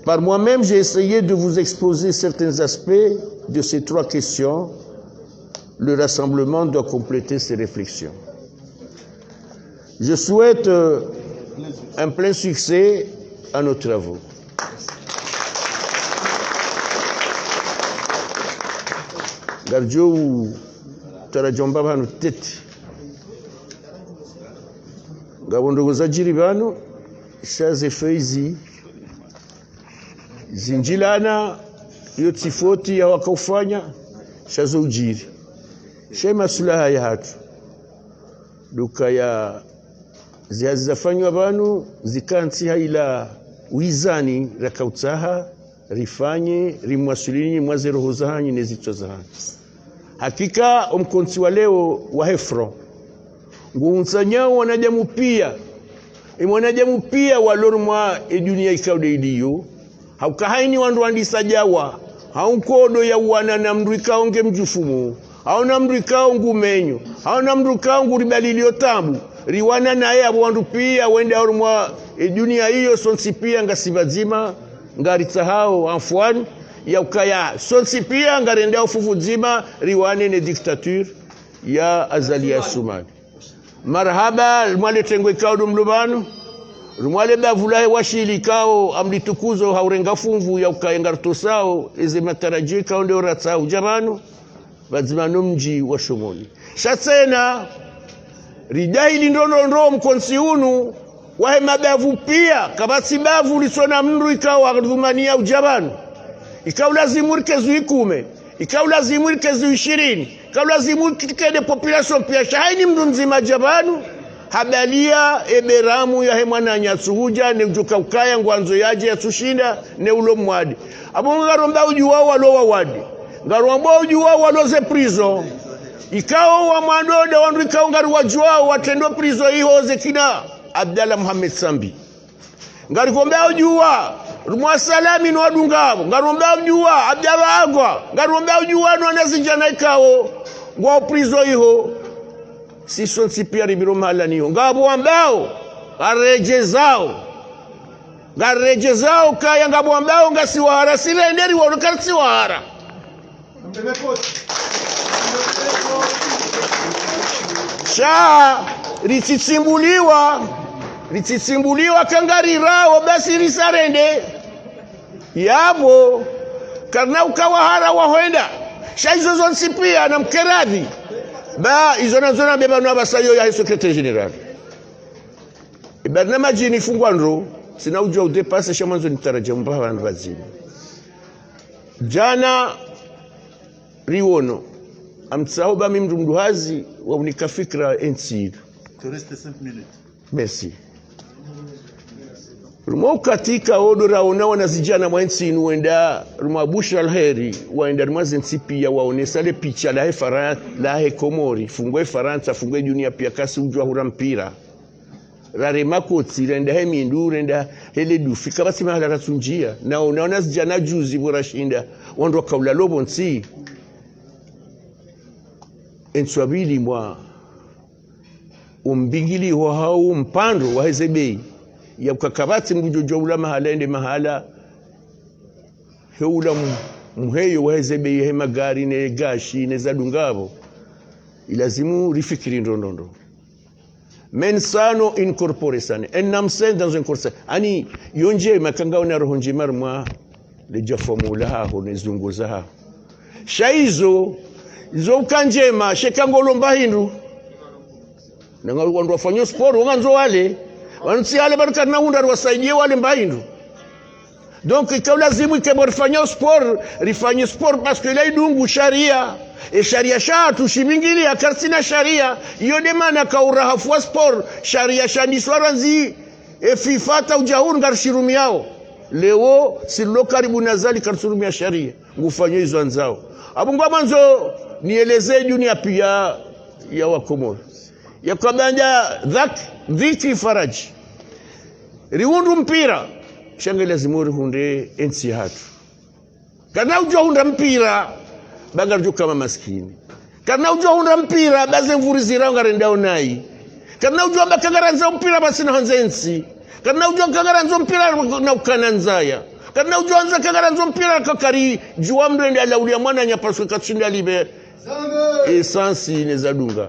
par moi-même, j'ai essayé de vous exposer certains aspects de ces trois questions. Le rassemblement doit compléter ces réflexions. Je souhaite un plein succès à nos travaux. Garjo tarajomba bano tete ngabondogoza jiri bano shaze feizi zinjilana iyo tifoti ya wakaufanya shazo ujiri shema sulaha ya hatu duka ya ziyazafanywa banu zikansi haila wizani rakautsaha rifanye rimwasulinyi mwaze roho zahanyi nezito zahanyi. Hakika omkonsi wa leo wa Hefron nguunsanyao wanajamu pia imwanajamu pia walorumwa dunia ikaude idiyo haukahaini wandu wandisa jawa haunkodo ya wana na mruika onge mjufumu hauna mruika ongu menyo hauna mruika ongu ribalilio tabu riwana nae abo wandu pia wende orumwa dunia hiyo sonsi pia ngasibazima ngaritahao anfuani ya ukaya sonsi pia ngarendea ufufu zima riwane ne dictature ya azali ya Sumani. Marhaba mwale tengwe kao dumlubanu mwale bavulahe washili kao amlitukuzo haurenga funvu ya ukaya ngartosao eze matarajie kao ndio ratsao jamanu bazimano mji wa Shomoni. Shatsena ridaili ndondo mkonsi unu wahe mabavu pia kabasi bavu lisona mndu ikawa ardhumania ujabanu ikaw lazimu ikezu 10 ikaw lazimu ikezu 20 ikaw lazimu ikede population pia shahaini mndu mzima jabanu habalia eberamu ya hemwana nyatsuhuja ne ujuka ukaya ngwanzo yaje yatsushinda ne ulo mwadi abonga romba ujuwa walowa wadi ngaromba ujuwa waloze prison ikaw wa mwandoda wandu ikaw ngaru wajua watendo prison ihoze kina Abdallah Muhammad Sambi ngarikomba ujuwa rumwa salami no adungabo ngaromba ujuwa Abdallah Agwa ngaromba ujuwa no nazinjana ikawo ngwa prison iho sison sipia ribiro mala niyo ngabo ambao arejezao ngareje zao kaya ngabwambao ngasiwahara silenderi warukarsiwahara sha rititsimbuliwa kangarirao basi risarende yabo karna ukawahara wahoenda sha hizo zonsi pia na mkeradhi ba izo nazona beba no abasayo ya secretary general barnamaji ni fungwa ndo sina ujua udepase sha mwanzo nitaraja mbaha vandu vazima jana riwono amtsao ba mimdu mduhazi wa unika fikra ensidu Tu restes 5 minutes. merci rumo katika odora onaona zijana mwensi wenda rumo Bushra alheri waenda mwazensi pia waonesa le picha la Faransa la Komori fungwe Faransa fungwe dunia pia kasi ujua hura mpira rare makoti renda hemindu renda hele dufika basi mahala ratunjia na unaona zijana juzi burashinda wando kaula lobo nsi enswabili mwa umbingili wa hao mpando wa hezebei ya ukakabati mgujojo ula mahala ende mahala heula muheyo wa hezebei he magari ne gashi ne zadungabo ilazimu rifikiri ndondo men sano incorpore sane enam sen dans un corps ani yonje makanga ona rohonje marmwa le jafomula haho ne zunguza haho shaizo izo kanjema shekangolomba hindu nanga wandu wafanya sport wanzo wale wansi wale baraka na unda wasaidie wale mbaindu donc ikaw lazimu ikebor fanya sport rifanye sport parce que là idungu sharia e sharia shatu shibingili akarsina sharia iyo de mana kaura hafwa sport sharia shani swaranzi e fifata ujahur ngarshirumi yao leo silo karibu nazali karsurumi ya sharia ngufanye hizo anzao abungwa mwanzo nielezee dunia pia ya Wakomoro ya kabanja dhiki faraji riundu mpira shangela zimuri hunde ensi hatu kana ujua hunda mpira bagarjo kama maskini kana ujua hunda mpira baze mvuri zira ngarendao nai kana ujua bakagaranza mpira basi na hanzensi kana ujua kagaranza mpira na ukananzaya kana ujua anza kagaranza mpira kakari jua mrende alaulia mwana nyapaswe katsinda libe esansi nezadunga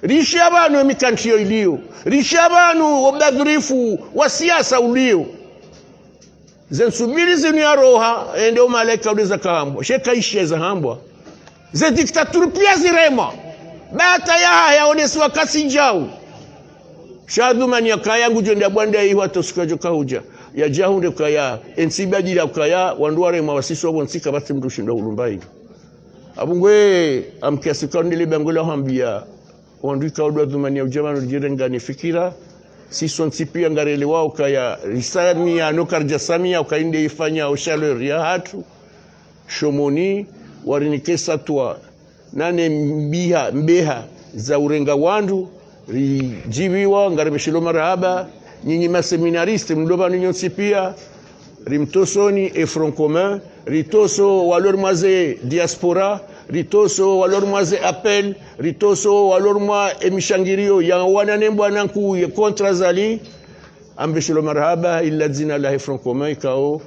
rishi abantu emikantiyo iliyo rishi abantu obadhurifu wa siasa ulio zensubiri zinu ya roha ende malaika uliza kahambwa sheka isheza hambwa ze diktatur pia zirema bata ya onesi wakasi njau shadu mani kaya ngujenda bwanda hii watu sikajo kahuja ya jahunde kaya ensibadi ya kaya wanduare mawasiso wonsika bati mdushinda ulumbai abungwe amkiasika ndile bangola hambia wanduika odwa dhumani ya ujamano jirengani fikira sison tipia ngarele wao kaya risani ya nokarja samia ukainde ifanya oshalo ya hatu shomoni warinikesa tua nane mbeha za urenga wandu rijibiwa ngarebeshilo marahaba nyinyi maseminariste mdoba nyonsi pia rimtosoni e front commun ritoso walor maze diaspora ritoso walor maze appel ritoso walor mwa emishangirio ya wanane bwana nku ya kontra zali ambeshilo marhaba illa zina la front commun ikao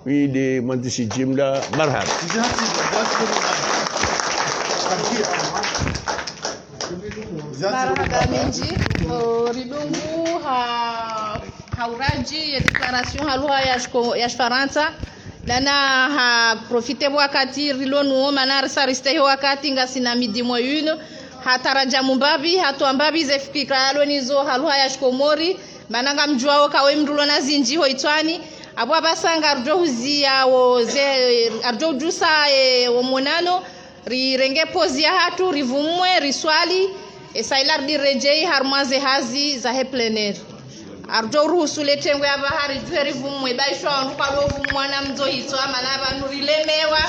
wide mwandishi jimla marhaba marhaba menji ridungu hauraji ya declaration halua ya Faransa lana ha profite wakati rilonu manar sariste wakati ngasina midi moyuno hataraja mumbabi hatuambabi zefikira alonizo halua ya Komori mananga mjuao kawe mdulo na zinji hoitwani abwa basanga arjo huzia wo ze arjo jusa wo monano rirenge pozia hatu rivumwe riswali esailar di rejei harmaze hazi za heplener arjo ruhusule tengwe ya bahari juheri vumwe baisho anukalo vumwana mzo hito ama na abantu rilemewa